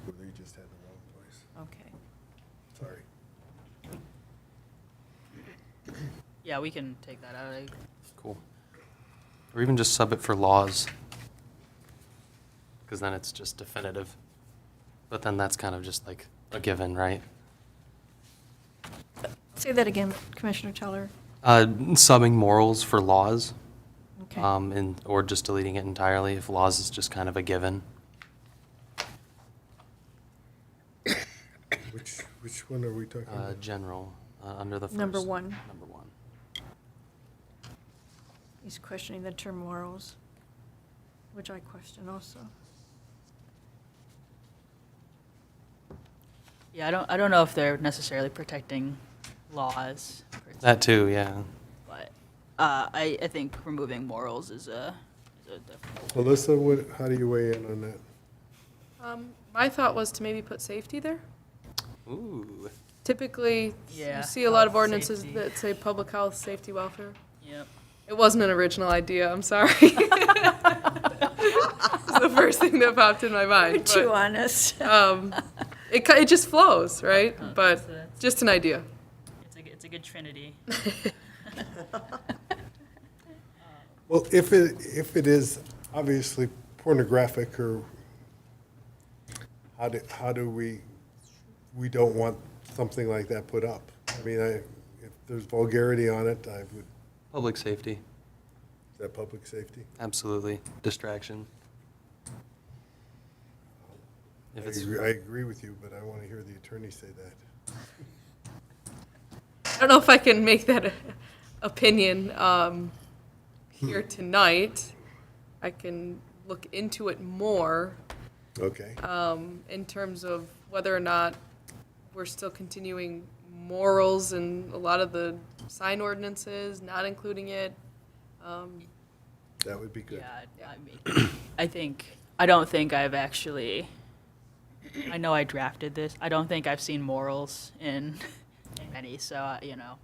or they just had the wrong place. Okay. Sorry. Yeah, we can take that out. Cool. Or even just sub it for laws. Because then it's just definitive. But then that's kind of just a given, right? Say that again, Commissioner Teller. Subbing morals for laws, Okay. or just deleting it entirely if laws is just kind of a given. Which one are we talking about? General, under the first. Number 1. Number 1. He's questioning the term morals, which I question also. Yeah, I don't know if they're necessarily protecting laws. per se, That too, yeah. But I think removing morals is a definite. Melissa, how do you weigh in on that? My thought was to maybe put safety there. Ooh. Typically, Yeah, you see a lot of health, ordinances safety. that say public health, safety, welfare. Yep. It wasn't an original idea, I'm sorry. It's the first thing that popped in my mind. You're too but, honest. it just flows, right? Uh-huh. But So just an idea. It's a good trinity. Well, if it is obviously pornographic or how do we don't want something like that put up? I mean, if there's vulgarity on it, is Public safety, that public safety? absolutely. Distraction. If it's, I agree with you, but I want to hear the attorney say that. I don't know if I can make that opinion here tonight. I can look into it more Okay. in terms of whether or not we're still continuing morals and a lot of the sign ordinances, not including it. That would be good. Yeah, I mean, I don't think I've actually, I know I drafted this. I don't think I've seen morals in any, so, you know.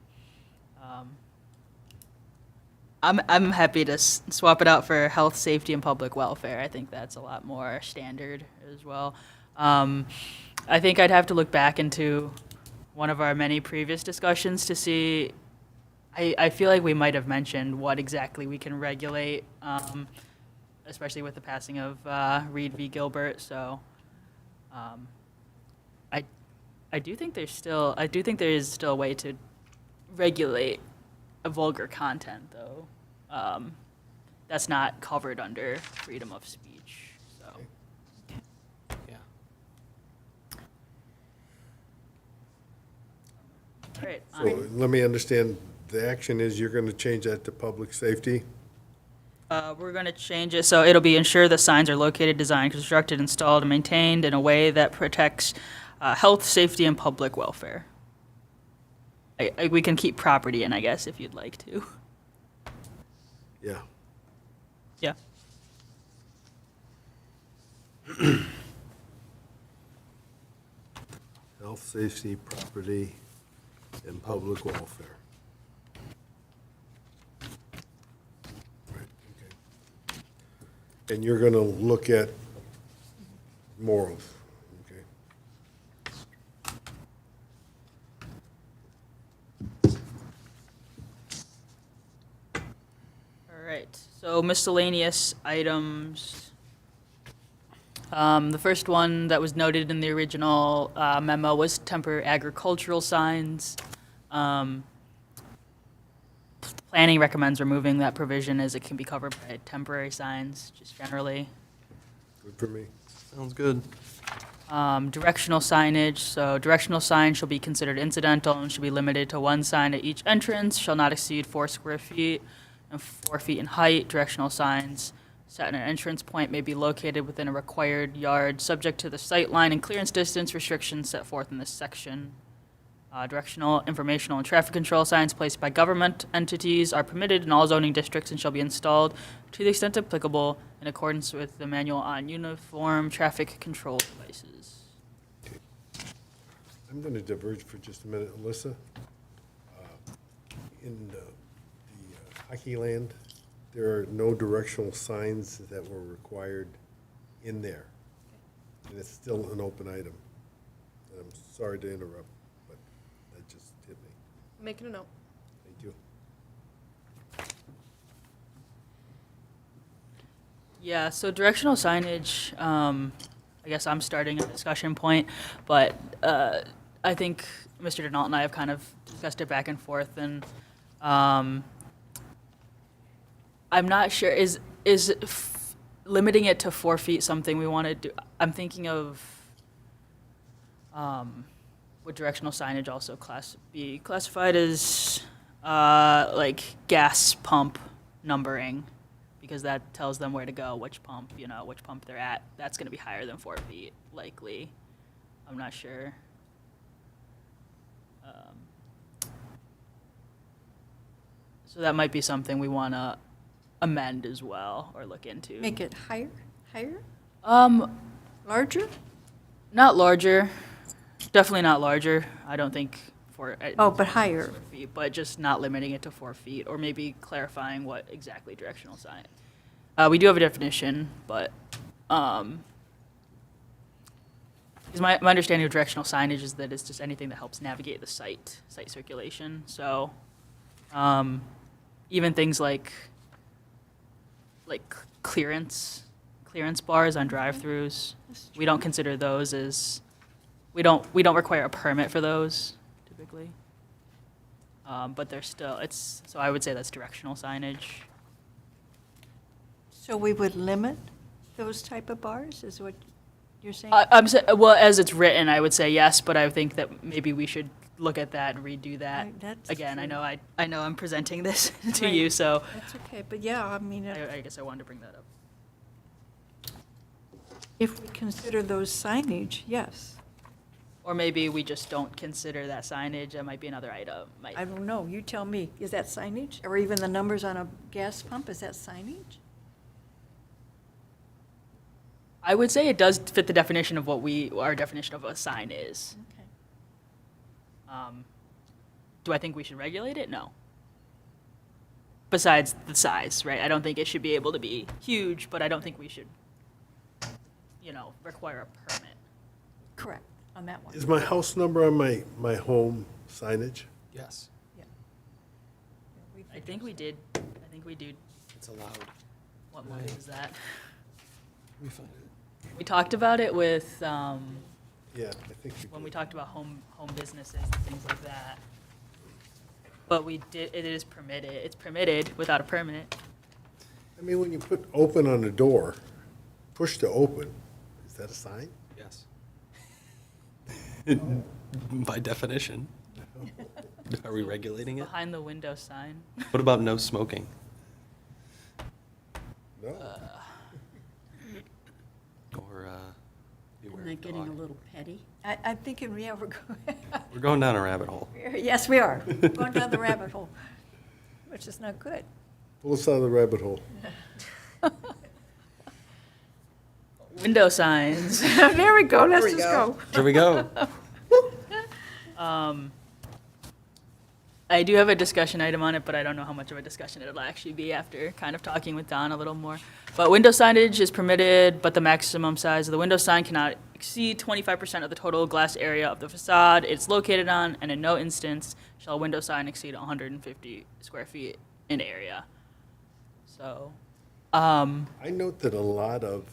I'm happy to swap it out for health, safety, and public welfare. I think that's a lot more standard as well. I think I'd have to look back into one of our many previous discussions to see. I feel like we might have mentioned what exactly we can regulate, especially with the passing of Reed v. Gilbert. So, I do think there is still a way to regulate a vulgar content, though. That's not covered under freedom of speech. So, yeah. all right. So let me understand, the action is you're going to change that to public safety? We're going to change it, so it'll be ensure the signs are located, designed, constructed, installed, and maintained in a way that protects health, safety, and public welfare. We can keep property in, I guess, if you'd like to. Yeah. Yeah. Health, safety, property, and public welfare. Right, okay. And you're going to look at morals, okay? All right, so miscellaneous items. The first one that was noted in the original memo was temporary agricultural signs. Planning recommends removing that provision as it can be covered by temporary signs, just generally. Good for me. Sounds good. Directional signage, so directional signs shall be considered incidental and should be limited to one sign at each entrance, shall not exceed 4 square feet and 4 feet in height. Directional signs set at an entrance point may be located within a required yard, subject to the sight line and clearance distance restrictions set forth in this section. Directional, informational, and traffic control signs placed by government entities are permitted in all zoning districts and shall be installed to the extent applicable in accordance with the manual on uniform traffic control devices. I'm going to diverge for just a minute. Alyssa, in the hockey land, there are no directional signs that were required in there. And it's still an open item. And I'm sorry to interrupt, but that just hit me. Making a note. Thank you. Yeah, so directional signage, I guess I'm starting a discussion point, but I think Mr. Denault and I have kind of discussed it back and forth, and I'm not sure, is limiting it to 4 feet something we want to do? I'm thinking of, would directional signage also be classified as like gas pump numbering? Because that tells them where to go, which pump they're at. That's going to be higher than 4 feet, likely. I'm not sure. So that might be something we want to amend as well, or look into. Make it higher? Larger? Not larger. Definitely not larger. I don't think for. Oh, but higher. 4 feet, but just not limiting it to 4 feet, or maybe clarifying what exactly directional sign. We do have a definition, but because my understanding of directional signage is that it's just anything that helps navigate the site circulation. So clearance clearance bars on drive-throughs. We don't consider those as, we don't require a permit for those typically. But they're still, so I would say that's directional signage. So we would limit those type of bars, is what you're saying? Well, as it's written, I would say yes, but I think that maybe we should look at that and redo that. Right, that's Again, true. I know I'm presenting this to Right. you, so That's okay, but yeah, I mean, I guess I wanted to bring that up. if we consider those signage, yes. Or maybe we just don't consider that signage, that might be another item. I don't know, you tell me, is that signage? Or even the numbers on a gas pump, is that signage? I would say it does fit the definition of what our definition of a sign is. Okay. Do I think we should regulate it? No. Besides the size, right? I don't think it should be able to be huge, but I don't think we should, require a permit. Correct, on that one. Is my house number on my home signage? Yes. Yeah. I think we did. I think we do. It's allowed. What month is that? We find it. We talked about it with, Yeah, I think. when we talked about home businesses and things like that. But it is permitted, it's permitted without a permit. I mean, when you put open on the door, push to open, is that a sign? Yes. By definition. Are we regulating it? Behind the window sign. What about no smoking? No. Or beware Isn't that of getting a dog? little petty? I'm thinking, yeah, we're going, We're going down a rabbit hole. yes, we are, going down the rabbit hole, which is not good. Pull us out of the rabbit hole. Window signs. There we go, let's we just go. go. Here we go. I do have a discussion item on it, but I don't know how much of a discussion it'll actually be after kind of talking with Don a little more. But window signage is permitted, but the maximum size of the window sign cannot exceed 25% of the total glass area of the facade it's located on, and in no instance shall a window sign exceed 150 square feet in area. So, I note that a lot of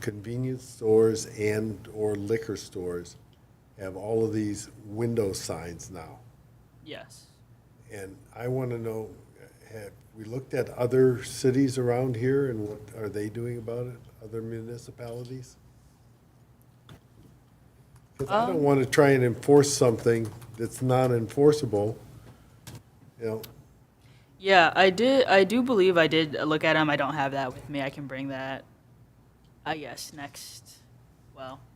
convenience stores and/or liquor stores have all of these window signs now. yes. And I want to know, have we looked at other cities around here and what are they doing about it, other municipalities? Because I don't want to try and enforce something that's non-enforceable, you know. Yeah, I do believe I did look at them. I don't have that with me. I can bring that, I guess,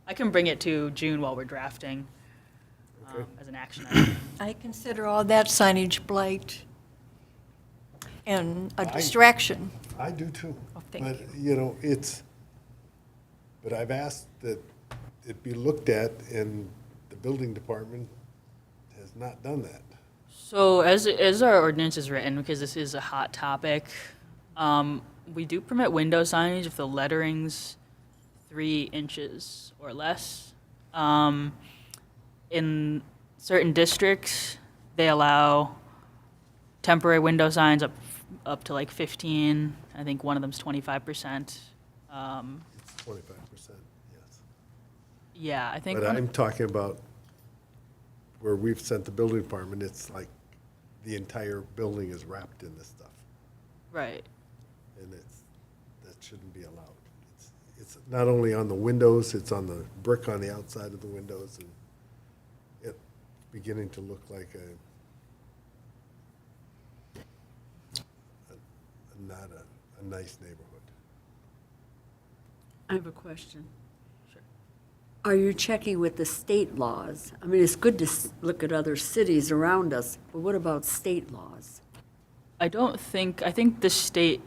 I can bring it to June while we're drafting as an action item. I consider all that signage blight and a I- distraction. I do too. Oh, thank But, you. but I've asked that it be looked at, and the building department has not done that. So as our ordinance is written, because this is a hot topic, we do permit window signage if the lettering's 3 inches or less. In certain districts, they allow temporary window signs up to like 15. I think one of them's 25%. 25%, yes. Yeah, I think. But I'm talking about where we've sent the building department, it's like the entire building is wrapped in this stuff. Right. And that shouldn't be allowed. It's not only on the windows, it's on the brick on the outside of the windows, and it's beginning to look like not a nice neighborhood. I have a question. Sure. Are you checking with the state laws? I mean, it's good to look at other cities around us, but what about state laws? I think the state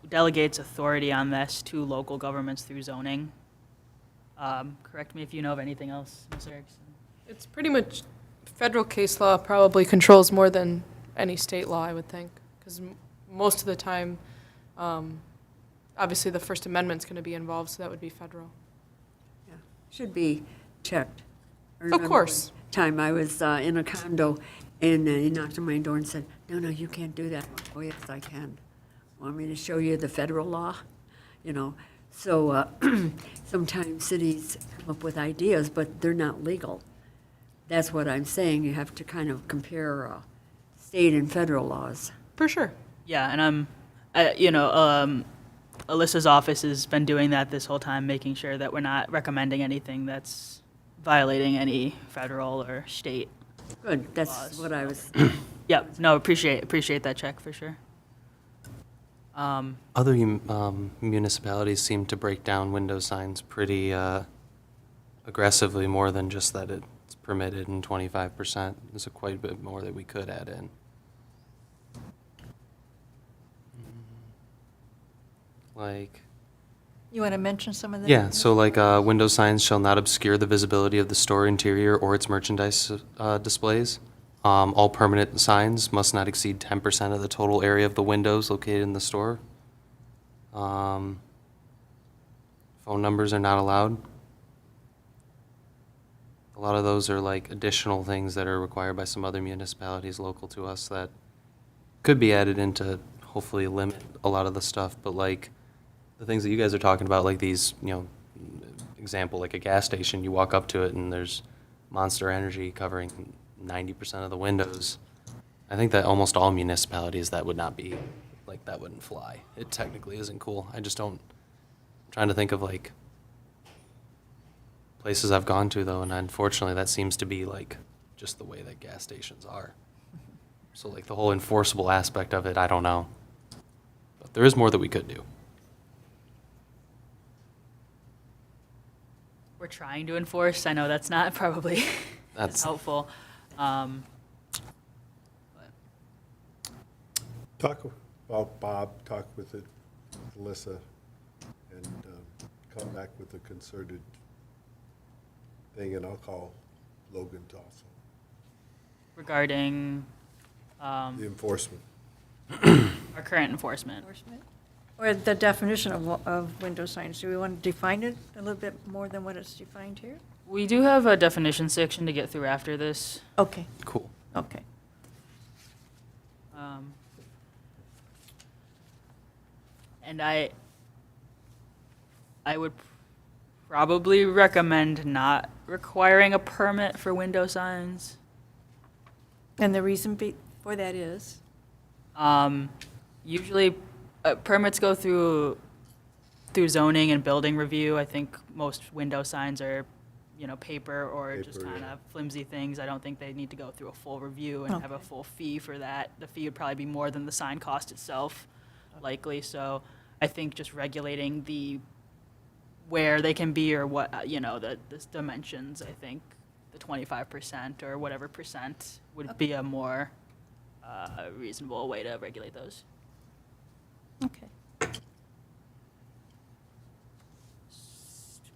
delegates authority on this to local governments through zoning. Correct me if you know of anything else, Ms. Erickson. It's pretty much, federal case law probably controls more than any state law, I would think. Because most of the time, obviously the First Amendment's going to be involved, so that would be federal. Yeah, should be checked. I Of remember course. one time I was in a condo, and he knocked on my door and said, "No, you can't do that." "Oh, yes, I can." Want me to show you the federal law? You know, so sometimes cities come up with ideas, but they're not legal. That's what I'm saying. You have to kind of compare state and federal laws. For sure. Yeah, and Alyssa's office has been doing that this whole time, making sure that we're not recommending anything that's violating any federal or state. Good, that's Laws. what I was, Yep, no, appreciate that check for sure. Other municipalities seem to break down window signs pretty aggressively, more than just that it's permitted and 25%. There's quite a bit more that we could add in. Like, You want to mention some of them? yeah, so like window signs shall not obscure the visibility of the store interior or its merchandise displays. All permanent signs must not exceed 10% of the total area of the windows located in the store. Phone numbers are not allowed. A lot of those are like additional things that are required by some other municipalities local to us that could be added in to hopefully limit a lot of the stuff. But like the things that you guys are talking about, like these, example, like a gas station, you walk up to it and there's Monster Energy covering 90% of the windows. I think that almost all municipalities that would not be, like, that wouldn't fly. It technically isn't cool. I just don't, I'm trying to think of like places I've gone to though, and unfortunately that seems to be like just the way that gas stations are. So like the whole enforceable aspect of it, I don't know. But there is more that we could do. We're trying to enforce. I know that's not probably as That's- helpful. Talk about Bob, talk with Alyssa, and come back with a concerted thing, and I'll call Logan to also, Regarding the enforcement. our current enforcement. Enforcement? Or the definition of window signs, do we want to define it a little bit more than what it's defined here? We do have a definition section to get through after this. Okay, Cool. okay. And I would probably recommend not requiring a permit for window signs. And the reason for that is? Usually, permits go through zoning and building review. I think most window signs are, paper or just Paper, kind yeah. of flimsy things. I don't think they need to go through a full review and have a Okay. full fee for that. The fee would probably be more than the sign cost itself, likely. So I think just regulating where they can be or what, the dimensions, I think the 25% or whatever percent would be a more reasonable way to regulate those. Okay.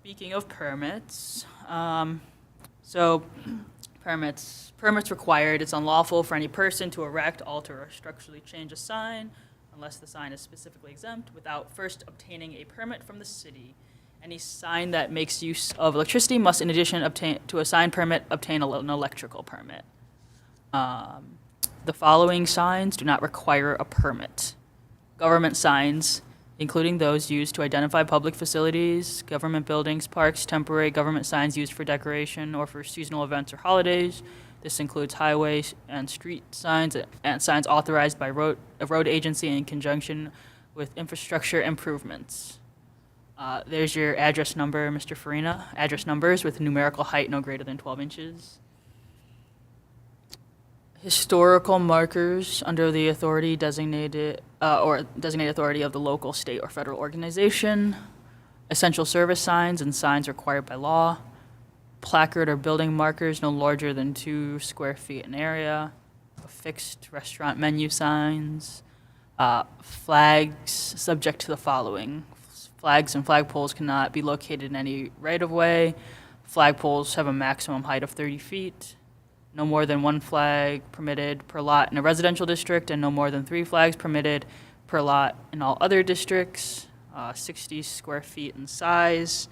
Speaking of permits, so permits required. It's unlawful for any person to erect, alter, or structurally change a sign unless the sign is specifically exempt without first obtaining a permit from the city. Any sign that makes use of electricity must, in addition to a sign permit, obtain an electrical permit. The following signs do not require a permit. Government signs, including those used to identify public facilities, government buildings, parks, temporary government signs used for decoration or for seasonal events or holidays. This includes highway and street signs and signs authorized by a road agency in conjunction with infrastructure improvements. There's your address number, Mr. Farina. Address numbers with numerical height no greater than 12 inches. Historical markers under the authority designated authority of the local, state, or federal organization. Essential service signs and signs required by law. Placard or building markers no larger than 2 square feet in area. Fixed restaurant menu signs. Flags subject to the following. Flags and flagpoles cannot be located in any right-of-way. Flagpoles have a maximum height of 30 feet. No more than 1 flag permitted per lot in a residential district, and no more than 3 flags permitted per lot in all other districts. 60 square feet in size.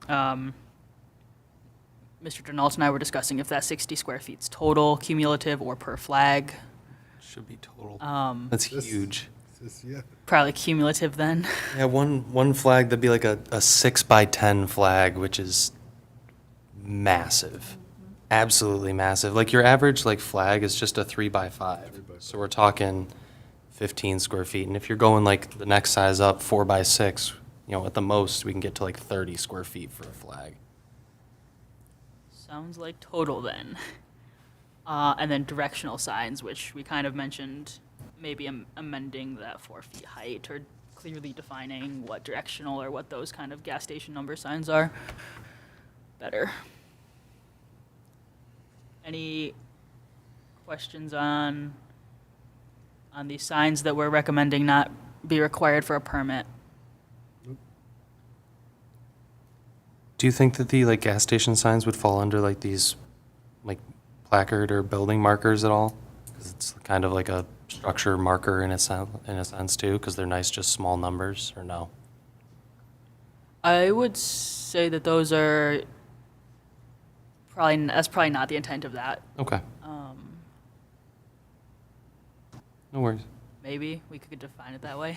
Mr. Denault and I were discussing if that 60 square feet's total, cumulative, or per flag. Should be total. Um, That's This- huge. Yeah. probably cumulative then. Yeah, one flag, that'd be like a 6x10 flag, which is massive. Absolutely massive. Like your average like flag is just a 3x5. So we're talking 15 square feet. And if you're going like the next size up, 4x6, at the most, we can get to like 30 square feet for a flag. Sounds like total then. And then directional signs, which we kind of mentioned, maybe amending that 4 feet height or clearly defining what directional or what those kind of gas station number signs are better. Any questions on these signs that we're recommending not be required for a permit? Do you think that the like gas station signs would fall under like these like placard or building markers at all? Because it's kind of like a structure marker in a sense too, because they're nice, just small numbers, or no? I would say that those are that's probably not the intent of that. Okay. No worries. Maybe we could define it that way.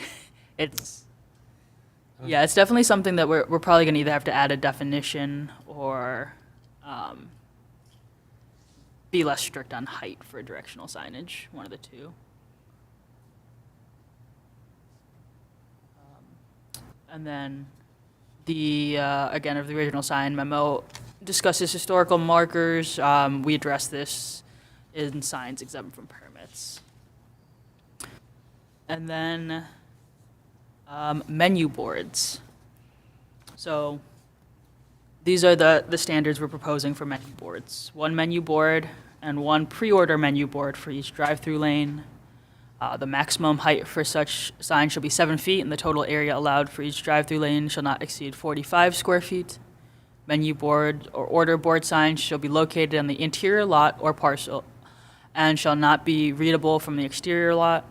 It's definitely something that we're probably gonna either have to add a definition or be less strict on height for directional signage, one of the two. And then again, of the original sign memo discusses historical markers. We address this in signs exempt from permits. And then menu boards. So these are the standards we're proposing for menu boards. One menu board and one pre-order menu board for each drive-through lane. The maximum height for such sign shall be 7 feet, and the total area allowed for each drive-through lane shall not exceed 45 square feet. Menu board or order board signs shall be located on the interior lot or parcel and shall not be readable from the exterior lot.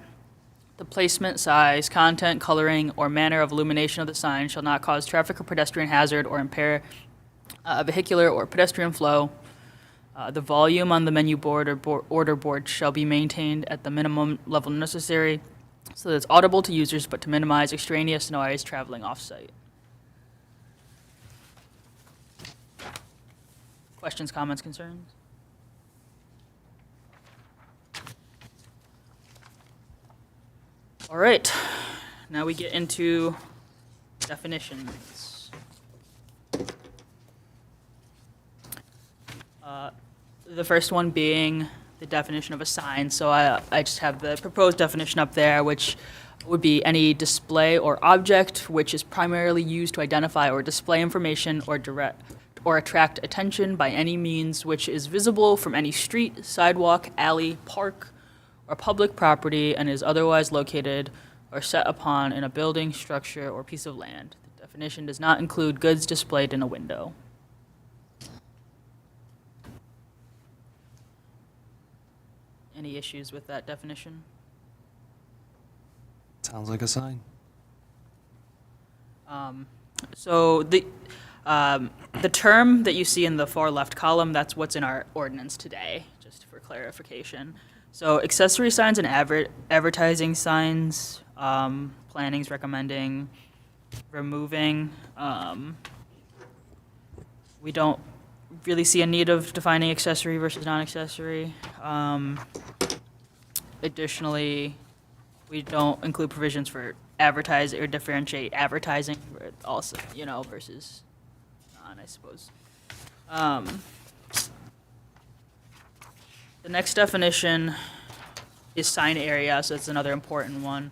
The placement, size, content, coloring, or manner of illumination of the sign shall not cause traffic or pedestrian hazard or impair vehicular or pedestrian flow. The volume on the menu board or order board shall be maintained at the minimum level necessary so that it's audible to users, but to minimize extraneous noise traveling off-site. Questions, comments, concerns? All right, now we get into definitions. The first one being the definition of a sign. So I just have the proposed definition up there, which would be any display or object which is primarily used to identify or display information or direct or attract attention by any means which is visible from any street, sidewalk, alley, park, or public property and is otherwise located or set upon in a building, structure, or piece of land. The definition does not include goods displayed in a window. Any issues with that definition? Sounds like a sign. So the term that you see in the far left column, that's what's in our ordinance today, just for clarification. So accessory signs and advertising signs, planning's recommending removing. We don't really see a need of defining accessory versus non-accessory. Additionally, we don't include provisions for advertise or differentiate advertising also, versus non, I suppose. The next definition is sign area, so it's another important one.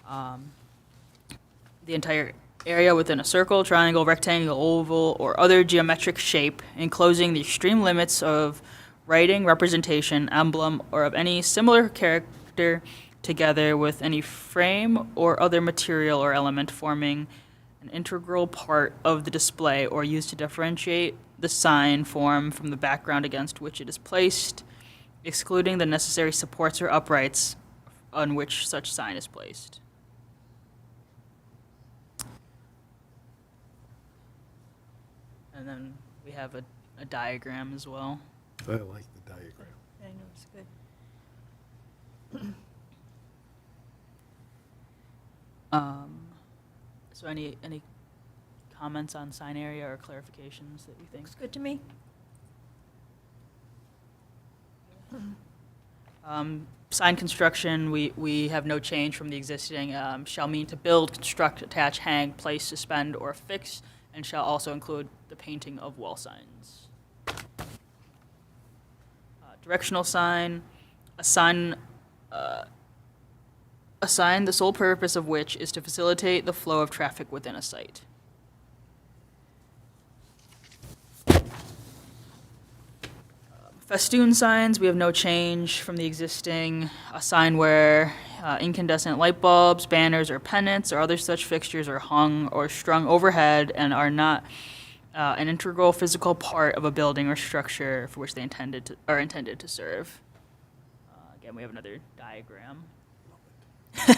The entire area within a circle, triangle, rectangle, oval, or other geometric shape enclosing the extreme limits of writing, representation, emblem, or of any similar character together with any frame or other material or element forming an integral part of the display or used to differentiate the sign form from the background against which it is placed, excluding the necessary supports or uprights on which such sign is placed. And then we have a diagram as well. I like the diagram. I know, it's good. So any comments on sign area or clarifications that you think? Looks good to me. Sign construction, we have no change from the existing, shall mean to build, construct, attach, hang, place, suspend, or affix, and shall also include the painting of wall signs. Directional sign, a sign, the sole purpose of which is to facilitate the flow of traffic within a site. Festoon signs, we have no change from the existing. A sign where incandescent light bulbs, banners, or pennants, or other such fixtures are hung or strung overhead and are not an integral physical part of a building or structure for which they are intended to serve. Again, we have another diagram. The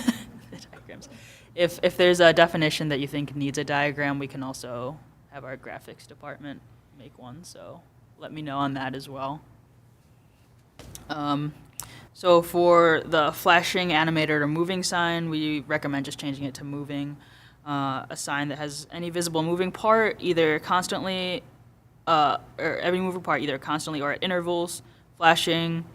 diagrams. If there's a definition that you think needs a diagram, we can also have our graphics department make one, so let me know on that as well. So for the flashing, animated, or moving sign, we recommend just changing it to moving. A sign that has any visible moving part, either constantly, or every moving part, either constantly or at intervals, flashing,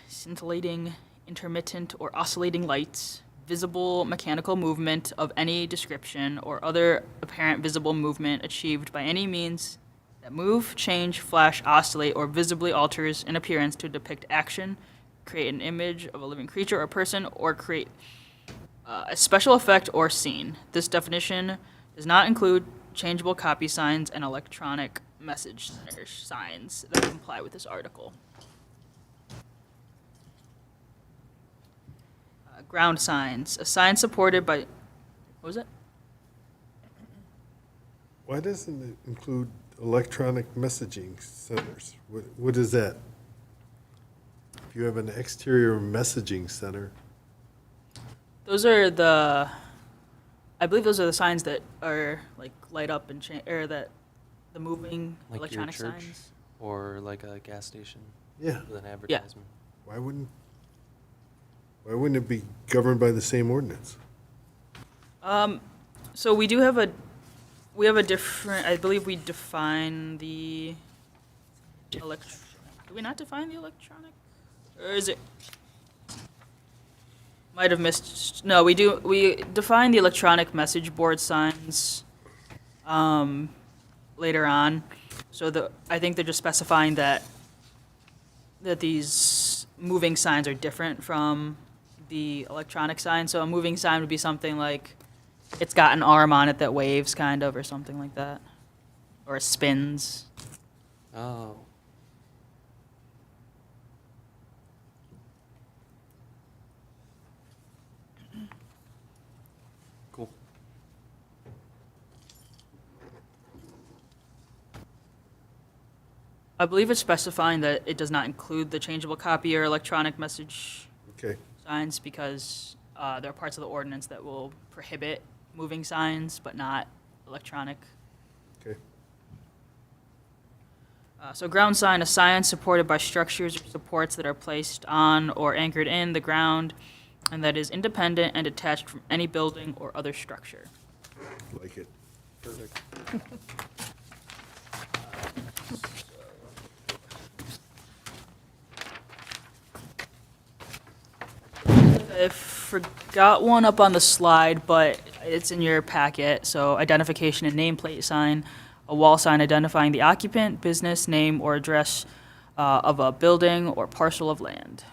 scintillating, intermittent, or oscillating lights, visible mechanical movement of any description, or other apparent visible movement achieved by any means that move, change, flash, oscillate, or visibly alters in appearance to depict action, create an image of a living creature or person, or create a special effect or scene. This definition does not include changeable copy signs and electronic message signs that comply with this article. Ground signs, a sign supported by, what was it? Why doesn't it include electronic messaging centers? What is that? If you have an exterior messaging center, Those are I believe those are the signs that are like light up and or that the moving Like electronic your church signs. or like a gas station yeah, with an advertisement. why wouldn't it be governed by the same ordinance? So we have a different, I believe we define the do we not define the electronic? Or is it? Might have missed, no, we do, we define the electronic message board signs, later on. So I think they're just specifying that these moving signs are different from the electronic sign. So a moving sign would be something like, it's got an arm on it that waves, kind of, or something like that. Or it spins. Oh. Cool. I believe it's specifying that it does not include the changeable copy or electronic message Okay, signs because there are parts of the ordinance that will prohibit moving signs, but not electronic. okay. So ground sign, a sign supported by structures or supports that are placed on or anchored in the ground and that is independent and detached from any building or other structure. Like it. Perfect. I forgot one up on the slide, but it's in your packet. So identification and nameplate sign, a wall sign identifying the occupant, business, name, or address of a building or parcel of land.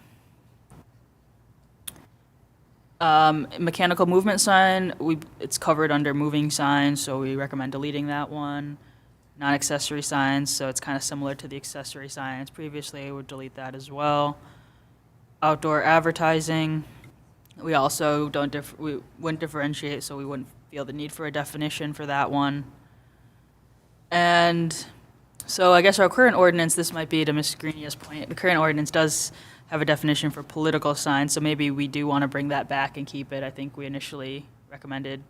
Mechanical movement sign, it's covered under moving signs, so we recommend deleting that one. Non-accessory signs, so it's kind of similar to the accessory signs previously, would delete that as well. Outdoor advertising, we also we wouldn't differentiate, so we wouldn't feel the need for a definition for that one. And so I guess our current ordinance, this might be to Ms. Greenia's point, the current ordinance does have a definition for political signs, so maybe we do want to bring that back and keep it. I think we initially recommended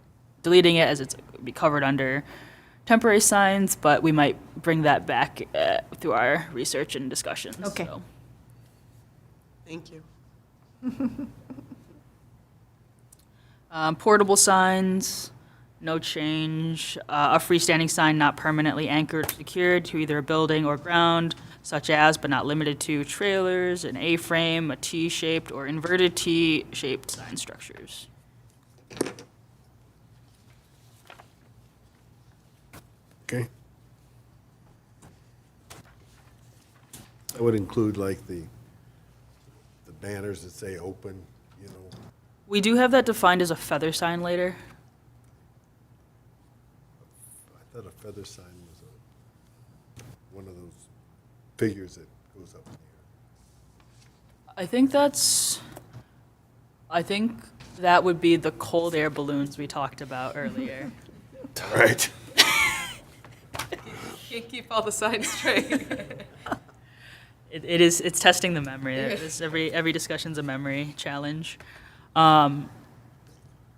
deleting it as it's be covered under temporary signs, but we might bring that back through our research and discussions. Okay. So. Thank you. Portable signs, no change. A freestanding sign not permanently anchored or secured to either a building or ground, such as, but not limited to, trailers, an A-frame, a T-shaped or inverted T-shaped sign structures. Okay. That would include like the banners that say open, you know. We do have that defined as a feather sign later. I thought a feather sign was one of those figures that goes up in the I think that would be the cold air balloons we talked about earlier. air. All right. Can't keep all the signs straight. It's testing the memory. Every discussion's a memory challenge.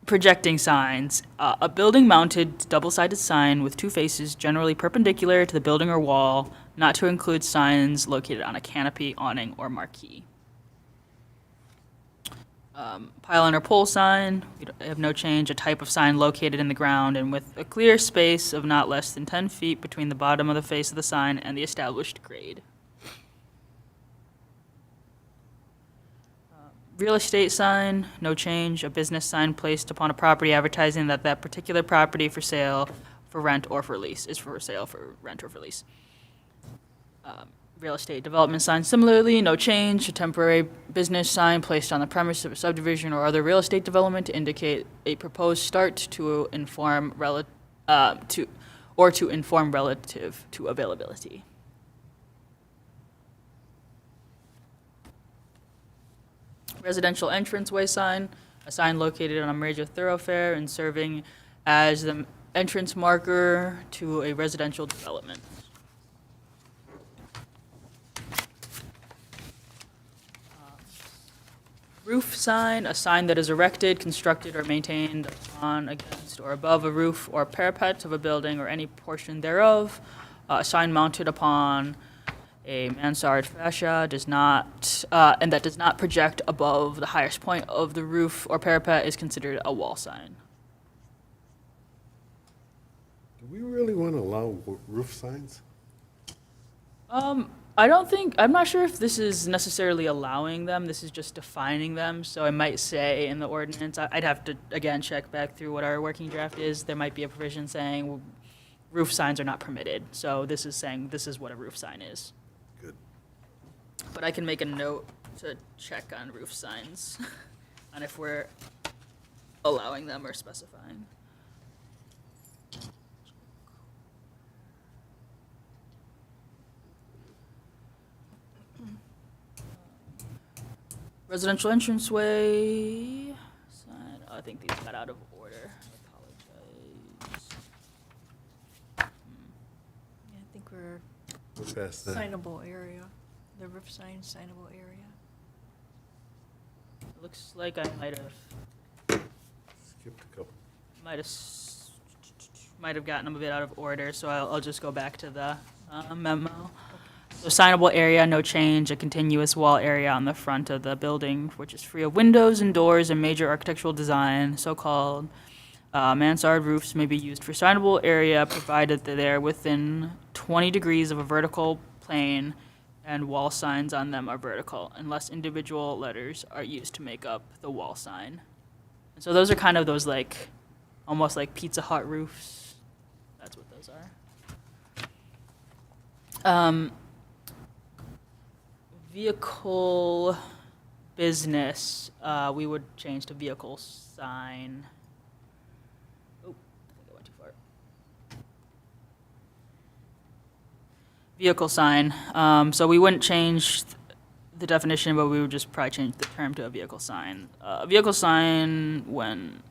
Projecting signs. A building-mounted double-sided sign with two faces generally perpendicular to the building or wall, not to include signs located on a canopy, awning, or marquee. Pylon or pole sign, we have no change. A type of sign located in the ground and with a clear space of not less than 10 feet between the bottom of the face of the sign and the established grade. Real estate sign, no change. A business sign placed upon a property advertising that that particular property for sale, for rent, or for lease is for sale, for rent, or for lease. Real estate development sign, similarly, no change. A temporary business sign placed on the premise of a subdivision or other real estate development to indicate a proposed start to inform relative to availability. Residential entranceway sign, a sign located on a major thoroughfare and serving as the entrance marker to a residential development. Roof sign, a sign that is erected, constructed, or maintained on, against, or above a roof or parapet of a building or any portion thereof. A sign mounted upon a mansard fascia does not, and that does not project above the highest point of the roof or parapet is considered a wall sign. Do we really want to allow roof signs? I'm not sure if this is necessarily allowing them, this is just defining them, so I might say in the ordinance, I'd have to, again, check back through what our working draft is, there might be a provision saying roof signs are not permitted, so this is saying this is what a roof sign is. Good. But I can make a note to check on roof signs, on if we're allowing them or specifying. Residential entranceway sign, oh, I think these got out of order, I apologize. Yeah, I think we're What's past that? signable area, the roof sign, signable area. It looks like I might have Skipped a couple. might have gotten them a bit out of order, so I'll just go back to the memo. So signable area, no change, a continuous wall area on the front of the building, which is free of windows and doors and major architectural design, so-called. Mansard roofs may be used for signable area, provided that they're within 20 degrees of a vertical plane and wall signs on them are vertical, unless individual letters are used to make up the wall sign. And so those are kind of those like, almost like Pizza Hut roofs. That's what those are. Vehicle business, we would change to vehicle sign. Oh, I think I went too far. Vehicle sign, so we wouldn't change the definition, but we would just probably change the term to a vehicle sign. A vehicle sign when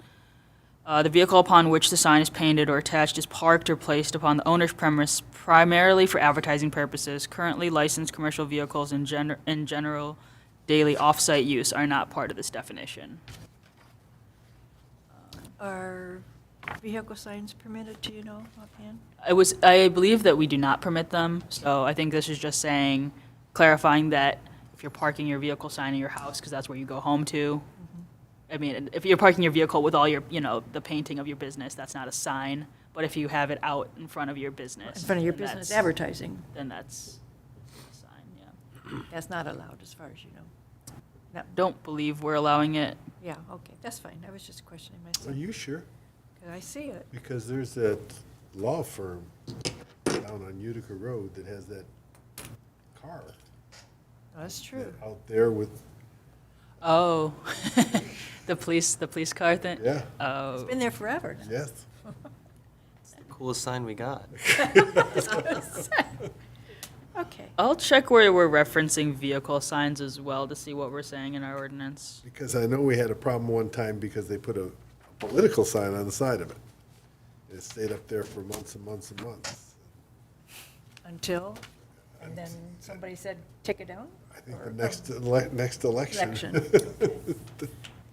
the vehicle upon which the sign is painted or attached is parked or placed upon the owner's premise primarily for advertising purposes. Currently licensed commercial vehicles in general daily off-site use are not part of this definition. Are vehicle signs permitted, do you know offhand? I believe that we do not permit them, so I think this is just saying, clarifying that if you're parking your vehicle sign in your house, because that's where you go home to, I mean, if you're parking your vehicle with all your, the painting of your business, that's not a sign. But if you have it out in front of your business. In front of your then business that's- advertising, Then that's a sign, yeah. that's not allowed as far as you know. No, Don't believe we're allowing it. yeah, okay, that's fine. I was just questioning Are myself. you sure? 'Cause I see it. Because there's that law firm down on Utica Road that has that car That's true. out there with, Oh, the police car thing? yeah, Oh. It's been there forever now. yes. Coolest sign we got. Okay. I'll check where we're referencing vehicle signs as well to see what we're saying in our ordinance. Because I know we had a problem one time because they put a political sign on the side of it. It stayed up there for months and months and months. Until, and then somebody said, take it down? I think Or- the next election. Election.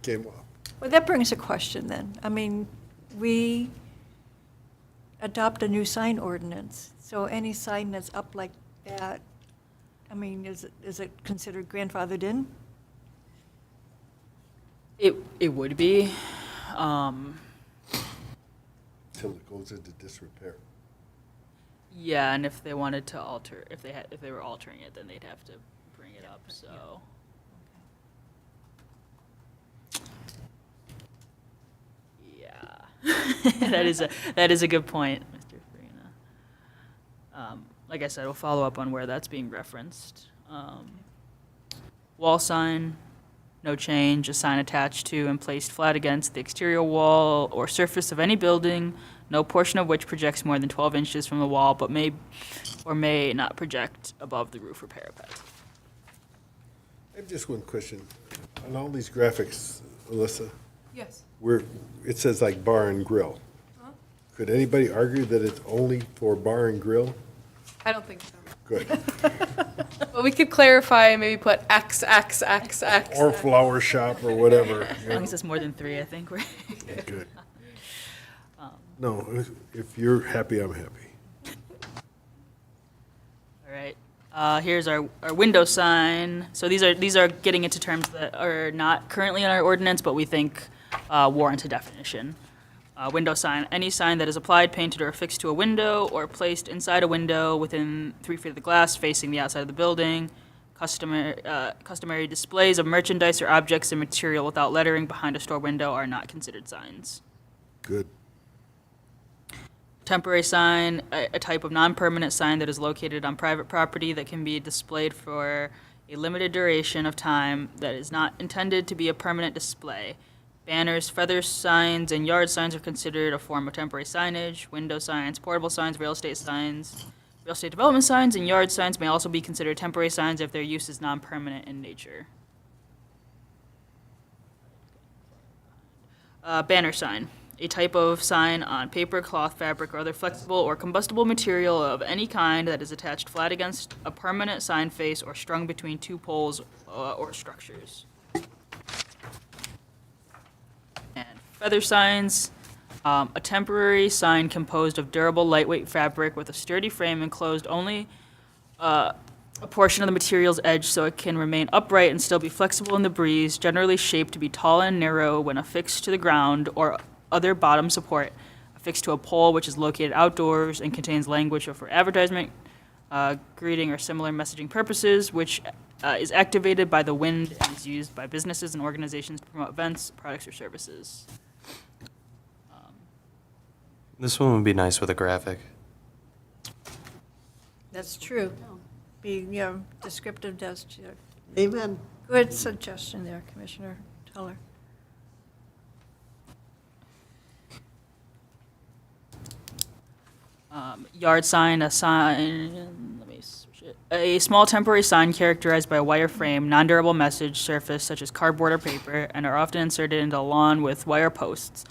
Came off. Well, that brings a question then. I mean, we adopt a new sign ordinance, so any sign that's up like that, I mean, is it considered grandfathered in? It would be. Till it goes into disrepair. Yeah, and if they wanted to alter, if they were altering it, then they'd have to bring it up, so. Yeah. That is a good point, Mr. Farina. Like I said, we'll follow up on where that's being referenced. Wall sign, no change, a sign attached to and placed flat against the exterior wall or surface of any building, no portion of which projects more than 12 inches from the wall, but may or may not project above the roof or parapet. I have just one question. On all these graphics, Alyssa, Yes. where it says like bar and grill. Could anybody argue that it's only for bar and grill? I don't think so. Good. But we could clarify and maybe put X, X, X, X. Or flower shop or whatever. As long as it's more than 3, I think we're. Good. No, if you're happy, I'm happy. All right. Here's our window sign. So these are getting into terms that are not currently in our ordinance, but we think warrant a definition. Window sign, any sign that is applied, painted, or affixed to a window or placed inside a window within 3 feet of the glass facing the outside of the building. Customary displays of merchandise or objects and material without lettering behind a store window are not considered signs. Good. Temporary sign, a type of non-permanent sign that is located on private property that can be displayed for a limited duration of time that is not intended to be a permanent display. Banners, feather signs, and yard signs are considered a form of temporary signage. Window signs, portable signs, real estate development signs, and yard signs may also be considered temporary signs if their use is non-permanent in nature. Banner sign, a type of sign on paper, cloth, fabric, or other flexible or combustible material of any kind that is attached flat against a permanent sign face or strung between 2 poles or structures. And feather signs, a temporary sign composed of durable, lightweight fabric with a sturdy frame enclosed only a portion of the material's edge so it can remain upright and still be flexible in the breeze, generally shaped to be tall and narrow when affixed to the ground or other bottom support, affixed to a pole which is located outdoors and contains language for advertisement, greeting, or similar messaging purposes, which is activated by the wind and is used by businesses and organizations to promote events, products, or services. This one would be nice with a graphic. That's true. Be, descriptive, Amen. good suggestion there, Commissioner Tuller. Yard sign, a sign, let me switch it. A small temporary sign characterized by a wire frame, non-durable message surface such as cardboard or paper, and are often inserted into a lawn with wire posts.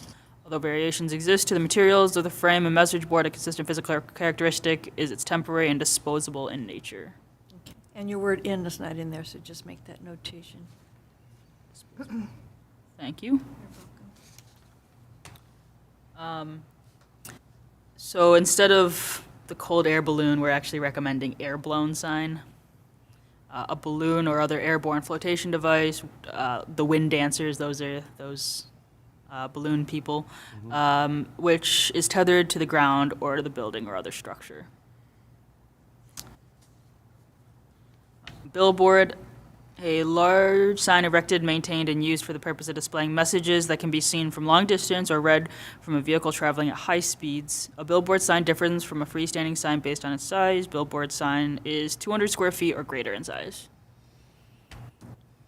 Although variations exist to the materials of the frame and message board, a consistent physical characteristic is its temporary and disposable in nature. And your word "in" is not in there, so just make that notation. Thank you. So instead of the cold air balloon, we're actually recommending air-blown sign. a balloon or other airborne flotation device. The wind dancers, those are those balloon people, which is tethered to the ground or to the building or other structure. Billboard, a large sign erected, maintained, and used for the purpose of displaying messages that can be seen from long distance or read from a vehicle traveling at high speeds. A billboard sign differs from a freestanding sign based on its size. Billboard sign is 200 square feet or greater in size.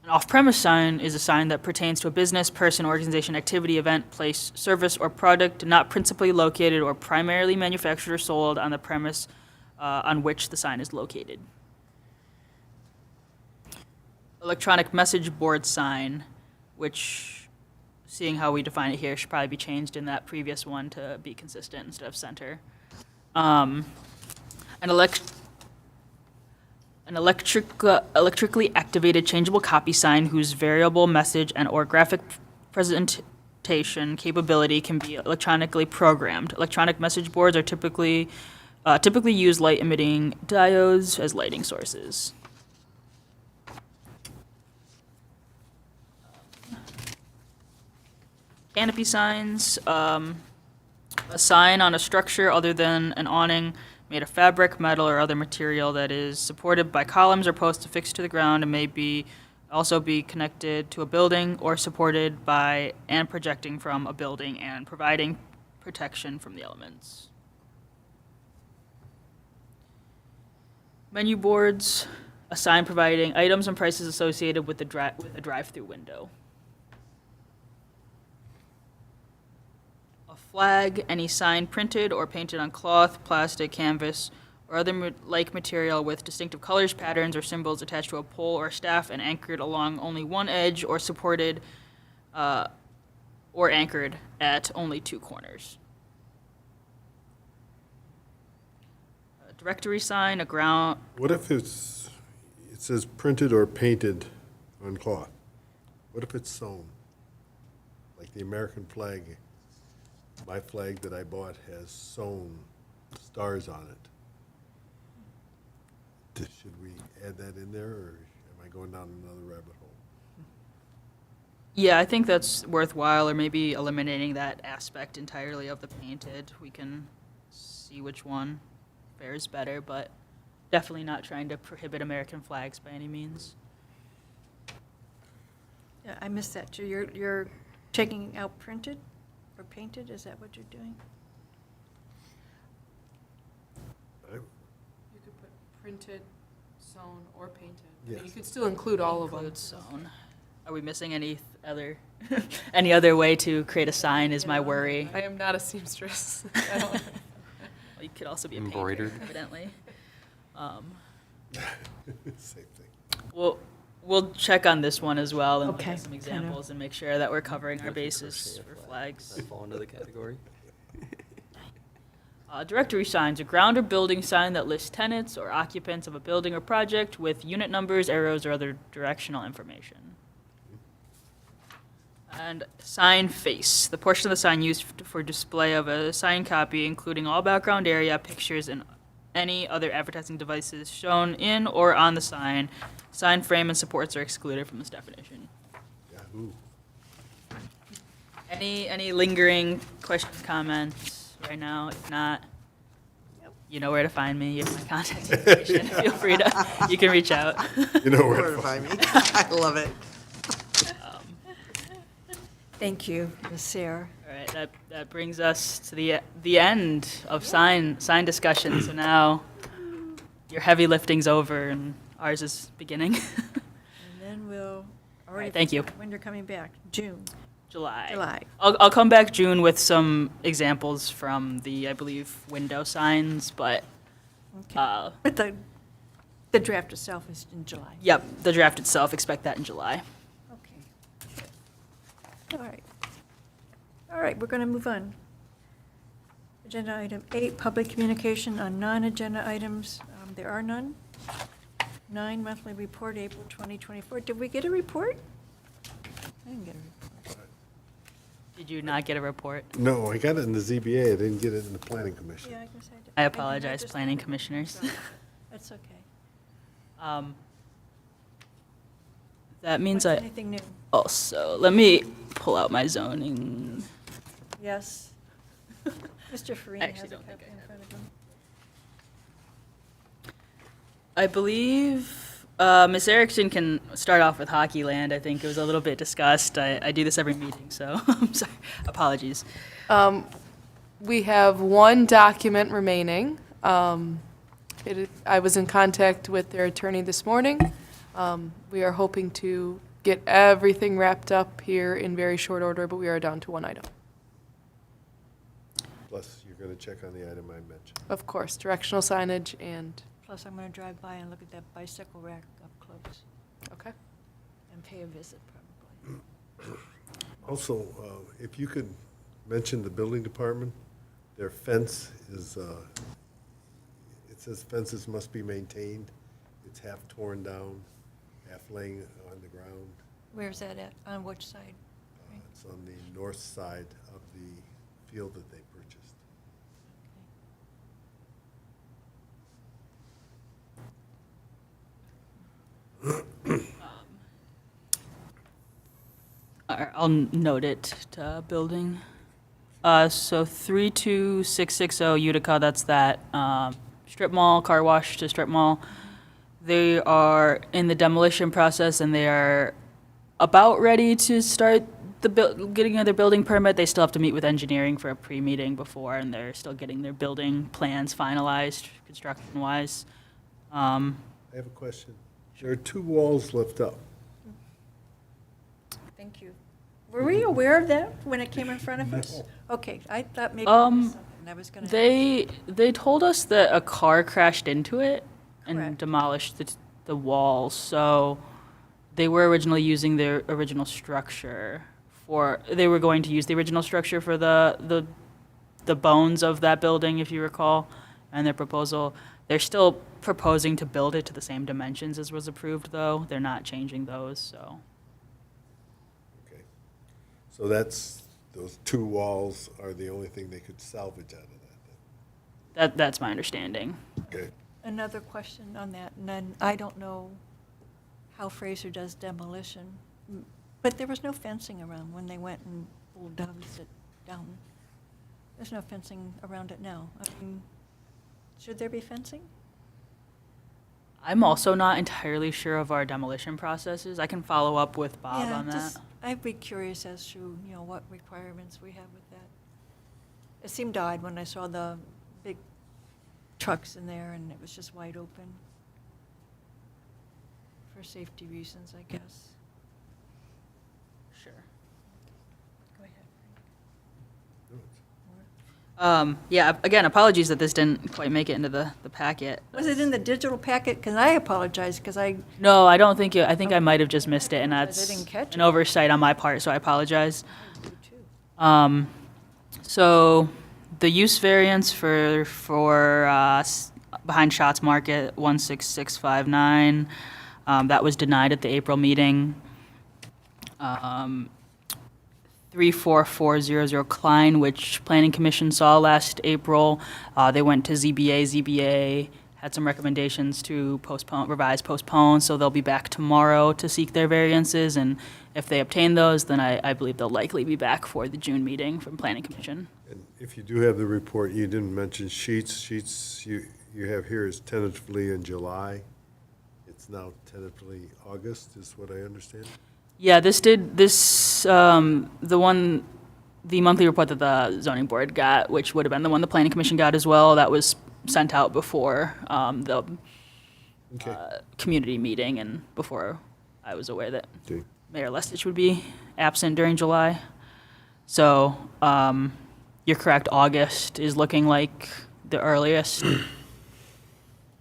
An off-premise sign is a sign that pertains to a business, person, organization, activity, event, place, service, or product not principally located or primarily manufactured or sold on the premise on which the sign is located. Electronic message board sign, which, seeing how we define it here, should probably be changed in that previous one to be consistent instead of center. An electrically activated changeable copy sign whose variable message and or graphic presentation capability can be electronically programmed. Electronic message boards are typically use light-emitting diodes as lighting sources. Canopy signs, a sign on a structure other than an awning made of fabric, metal, or other material that is supported by columns or posts affixed to the ground and may also be connected to a building or supported by and projecting from a building and providing protection from the elements. Menu boards, a sign providing items and prices associated with a drive-through window. Flag, any sign printed or painted on cloth, plastic, canvas, or other like material with distinctive colors, patterns, or symbols attached to a pole or staff and anchored along only one edge or supported or anchored at only two corners. A directory sign, a ground. What if it says printed or painted on cloth? What if it's sewn? Like the American flag, my flag that I bought has sewn stars on it. Should we add that in there, or am I going down another rabbit hole? Yeah, I think that's worthwhile, or maybe eliminating that aspect entirely of the painted. We can see which one fares better, but definitely not trying to prohibit American flags by any means. Yeah, I missed that, too. You're taking out printed or painted? Is that what you're doing? You could put printed, sewn, or painted. Yes. You could still include all of them. Include sewn. Are we missing any other any other way to create a sign is my worry. I am not a seamstress. I don't. Well, you could also be a painter, Embroidered. evidently. Same thing. We'll check on this one as well and look Okay, at some kind of. examples and make sure that we're covering our bases for flags. Does that fall into the category? Directory signs, a ground or building sign that lists tenants or occupants of a building or project with unit numbers, arrows, or other directional information. And sign face, the portion of the sign used for display of a sign copy, including all background area, pictures, and any other advertising devices shown in or on the sign. Sign frame and supports are excluded from this definition. Yahoo. Any lingering questions, comments right now? If not, you know where to find me. You have my contact information. Feel free to, you can reach out. You know where to Mortify find me. I love it. Thank you, Ms. Sarah. All right, that brings us to the end of sign discussion. So now your heavy lifting's over and ours is beginning. And then we'll already. Thank you. When you're coming back? June, July. July. I'll come back June with some examples from the, I believe, window signs, but Okay. But the draft itself is in July. yep, the draft itself, expect that in July. Okay. All right. All right, we're going to move on. Agenda item 8, public communication on non-agenda items. There are none. 9, monthly report, April 2024. Did we get a report? I didn't get a report. Did you not get a report? No, I got it in the ZBA, I didn't get it in the planning commission. Yeah, I guess I did. I did apologize, just- planning commissioners. That's okay. That means What's I anything new? also, let me pull out my zoning. Yes. Mr. Farina has actually a don't think copy I in front of him. I believe Miss Erickson can start off with Hockey Land. I think it was a little bit discussed. I do this every meeting, so I'm sorry. Apologies. We have one document remaining. I was in contact with their attorney this morning. We are hoping to get everything wrapped up here in very short order, but we are down to one item. Plus, you're going to check on the item I mentioned. Of course, directional signage and, Plus, I'm going to drive by and look at that bicycle rack up close okay. and pay a visit, probably. Also, if you could mention the building department, their fence is, it says fences must be maintained. It's half torn down, half laying on the ground. Where's that at? On which side? It's on the north side of the field that they purchased. I'll note it to building. So 32660 Utica, that's that strip mall, car wash to strip mall. They are in the demolition process and they are about ready to start getting their building permit. They still have to meet with engineering for a pre-meeting before, and they're still getting their building plans finalized, construction-wise. I have a question. There are 2 walls left up. Thank you. Were we aware of that when it came in front of us? Okay, I thought maybe I was going to. They told us that a car crashed into it and Correct. demolished the walls. So they were originally using their original structure they were going to use the original structure for the bones of that building, if you recall, and their proposal. They're still proposing to build it to the same dimensions as was approved, though. They're not changing those, so. Okay. So those 2 walls are the only thing they could salvage out of that. That's my understanding. Okay. Another question on that, and then I don't know how Fraser does demolition, but there was no fencing around when they went and bulldozed it down. There's no fencing around it now. I mean, should there be fencing? I'm also not entirely sure of our demolition processes. I can follow up with Bob Yeah, on that. just- I'd be curious as to, what requirements we have with that. It seemed odd when I saw the big trucks in there and it was just wide open. For safety reasons, I guess. Sure. Go ahead. Yeah, again, apologies that this didn't quite make it into the packet. Was it in the digital packet? Because I apologize, because I, No, I don't think I think I might have just missed it, and I that's didn't catch an it. oversight on my part, so I apologize. do too. So the use variance for behind Shots Market 16659, that was denied at the April meeting. 34400 Klein, which Planning Commission saw last April. They went to ZBA. ZBA had some recommendations to revise, postpone, so they'll be back tomorrow to seek their variances, and if they obtain those, then I believe they'll likely be back for the June meeting from Planning Commission. And if you do have the report, you didn't mention Sheets. Sheets you have here is tentatively in July. It's now tentatively August, is what I understand. Yeah, the monthly report that the zoning board got, which would have been the one the planning commission got as well, that was sent out before the Okay. community meeting and before I was aware that Okay. Mayor Lestich would be absent during July. So you're correct, August is looking like the earliest.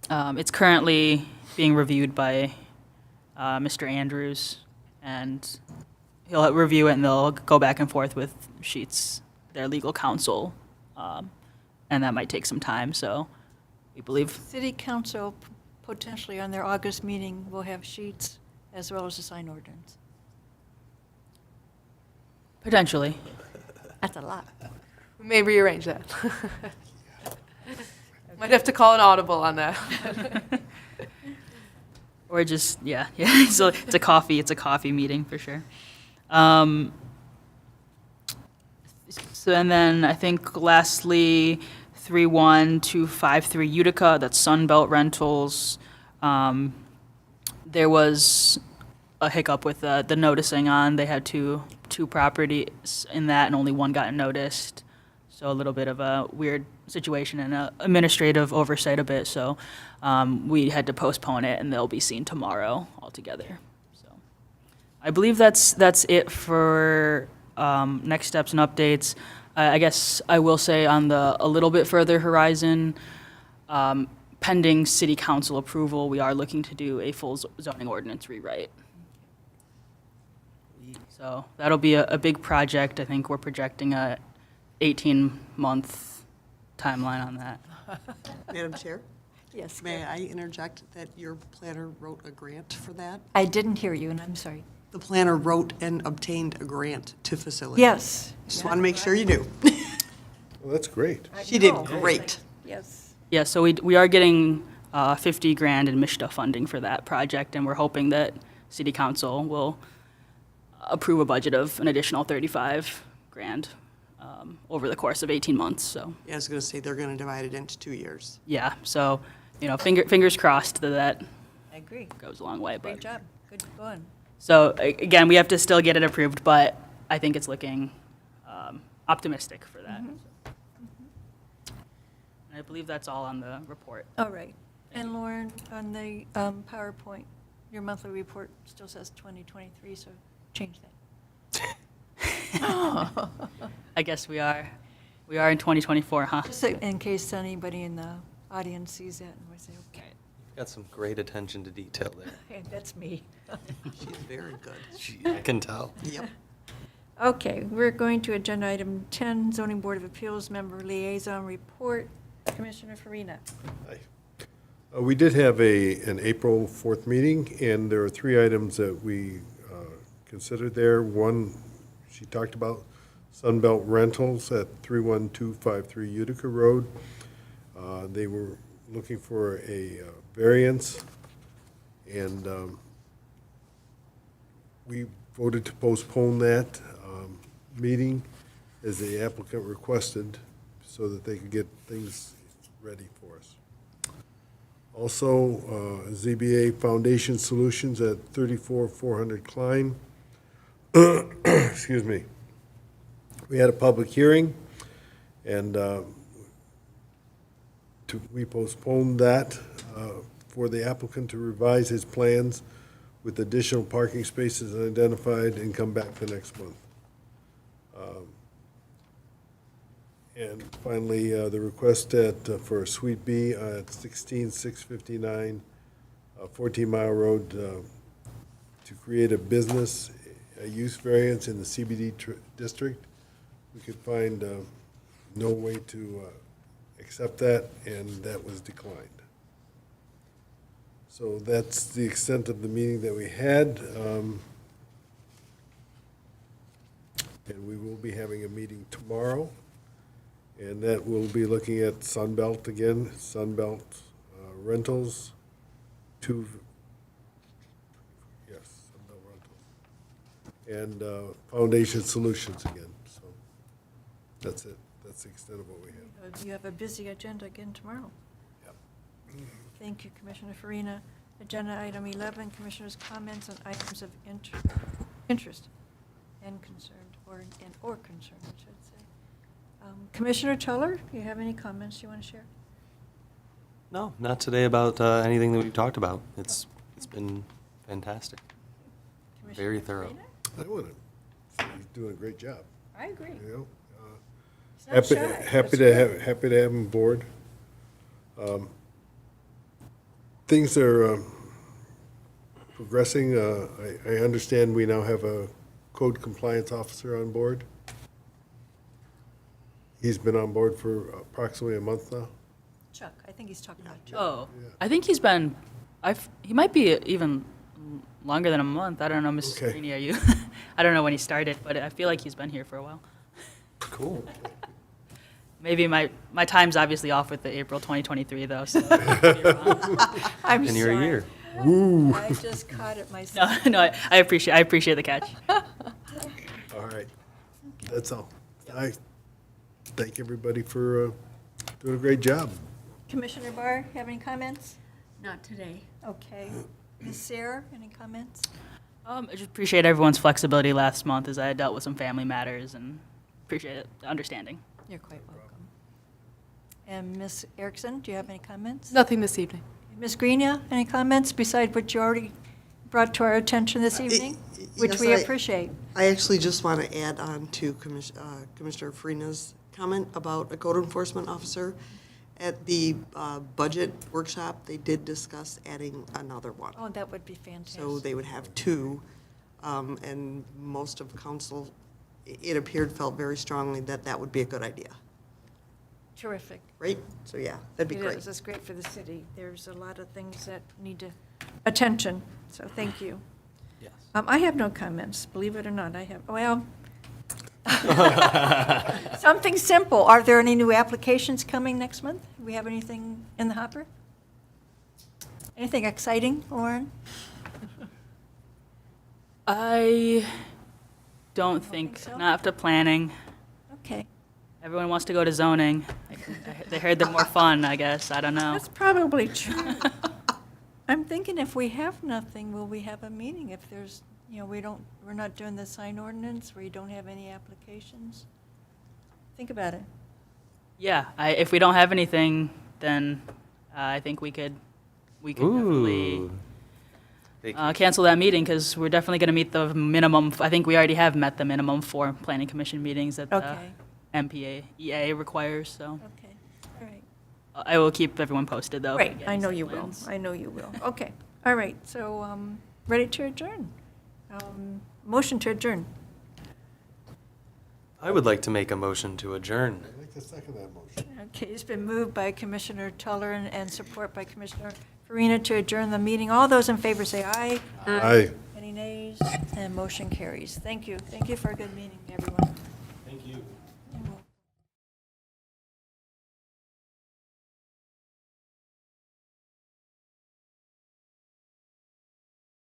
It's currently being reviewed by Mr. Andrews, and he'll review it, and they'll go back and forth with Sheets, their legal counsel, and that might take some time, so we believe. City council potentially on their August meeting will have sheets as well as a sign ordinance. Potentially. That's a lot. We may rearrange that. Might have to call an audible on that. Or just, yeah, so it's a coffee meeting for sure. So, and then I think lastly, 31253 Utica, that's Sunbelt Rentals. There was a hiccup with the noticing on, they had two properties in that and only one got noticed. So a little bit of a weird situation and a administrative oversight a bit, so we had to postpone it and they'll be seen tomorrow altogether. So I believe that's it for next steps and updates. I guess I will say on a little bit further horizon, pending city council approval, we are looking to do a full zoning ordinance rewrite. So that'll be a big project. I think we're projecting a 18-month timeline on that. Madam Chair, Yes. may I interject that your planner wrote a grant for that? I didn't hear you, and I'm sorry. The planner wrote and obtained a grant to facilitate. Yes. Just want to make sure you knew. Well, that's great. She did great. Yes. Yeah, so we are getting 50 grand in MISHDA funding for that project, and we're hoping that city council will approve a budget of an additional 35 grand over the course of 18 months, so. Yeah, I was going to say, they're going to divide it into 2 years. Yeah, so, fingers crossed that I agree. goes a long way. Great But job. Good going. so again, we have to still get it approved, but I think it's looking optimistic for that. And I believe that's all on the report. All right. And Lauren, on the PowerPoint, your monthly report still says 2023, so change that. I guess we are in 2024, huh? Just so in case anybody in the audience sees that and we say, okay, Got some great attention to detail there. hey, that's me. She's very good. I can tell. Yep. Okay, we're going to agenda item 10, Zoning Board of Appeals Member Liaison Report. Commissioner Farina. We did have an April 4th meeting, and there are 3 items that we considered there. One, she talked about Sunbelt Rentals at 31253 Utica Road. They were looking for a variance, and we voted to postpone that meeting as the applicant requested so that they could get things ready for us. Also, ZBA Foundation Solutions at 34400 Klein. Excuse me. We had a public hearing, and we postponed that for the applicant to revise his plans with additional parking spaces identified and come back the next month. And finally, the request for Suite B at 16659 14 Mile Road to create a business, a use variance in the CBD district. We could find no way to accept that, and that was declined. So that's the extent of the meeting that we had. And we will be having a meeting tomorrow. And that will be looking at Sunbelt again, Sunbelt Rentals, Sunbelt Rentals. And Foundation Solutions again, so that's it. That's the extent of what we have. You have a busy agenda again tomorrow. Yep. Thank you, Commissioner Farina. Agenda item 11, Commissioners' comments on items of interest and concern, or concern, I should say. Commissioner Tuller, do you have any comments you want to share? No, not today about anything that we've talked about. It's been fantastic. Very Commissioner thorough. Farina? I want to say he's doing a great job, I agree. you know? He's not shy. Happy to have him aboard. Things are progressing. I understand we now have a code compliance officer on board. He's been on board for approximately a month now. Chuck, I think he's talking about Chuck. Oh, I think he's been, he might be even longer than a month. I don't know, Mrs. Okay. Greeny, are you? I don't know when he started, but I feel like he's been here for a while. Cool. Maybe my time's obviously off with the April 2023, though, so. I'm And you're a sorry. year. I just caught it myself. No, I appreciate the catch. All right, that's all. I thank everybody for doing a great job. Commissioner Barr, have any comments? Not today. Okay. Ms. Sarah, any comments? I just appreciate everyone's flexibility last month as I had dealt with some family matters and appreciate it, the understanding. You're quite welcome. And Ms. Erickson, do you have any comments? Nothing this evening. Ms. Greenya, any comments besides what you already brought to our attention this evening? Which yes, we I- appreciate. I actually just want to add on to Commissioner Farina's comment about a code enforcement officer. At the budget workshop, they did discuss adding another one. Oh, that would be fantastic. So they would have two, and most of council, it appeared, felt very strongly that that would be a good idea, Terrific. right? So, yeah, that'd be It great. is. It's great for the city. There's a lot of things that need attention, so thank you. Yes. I have no comments, believe it or not. I have, well, something simple. Are there any new applications coming next month? Do we have anything in the hopper? Anything exciting, Lauren? I don't think think, so? not after planning. Okay. Everyone wants to go to zoning. They heard they're more fun, I guess. I don't know. That's probably true. I'm thinking if we have nothing, will we have a meeting? If there's, we're not doing the sign ordinance, where you don't have any applications? Think about it. Yeah, if we don't have anything, then I think we could definitely Ooh. cancel that meeting because we're definitely going to meet the minimum. I think we already have met the minimum 4 planning commission meetings that the Okay. EA requires. So Okay, all right. I will keep everyone posted though. if we Great, get I any know site you will. plans. I know you will. Okay, all right, so, ready to adjourn? Motion to adjourn. I would like to make a motion to adjourn. I'd like to second that motion. Okay, it's been moved by Commissioner Tuller and support by Commissioner Farina to adjourn the meeting. All those in favor say aye. Aye. Any nays? And motion carries. Thank you. Thank you for a good meeting, everyone. Thank you.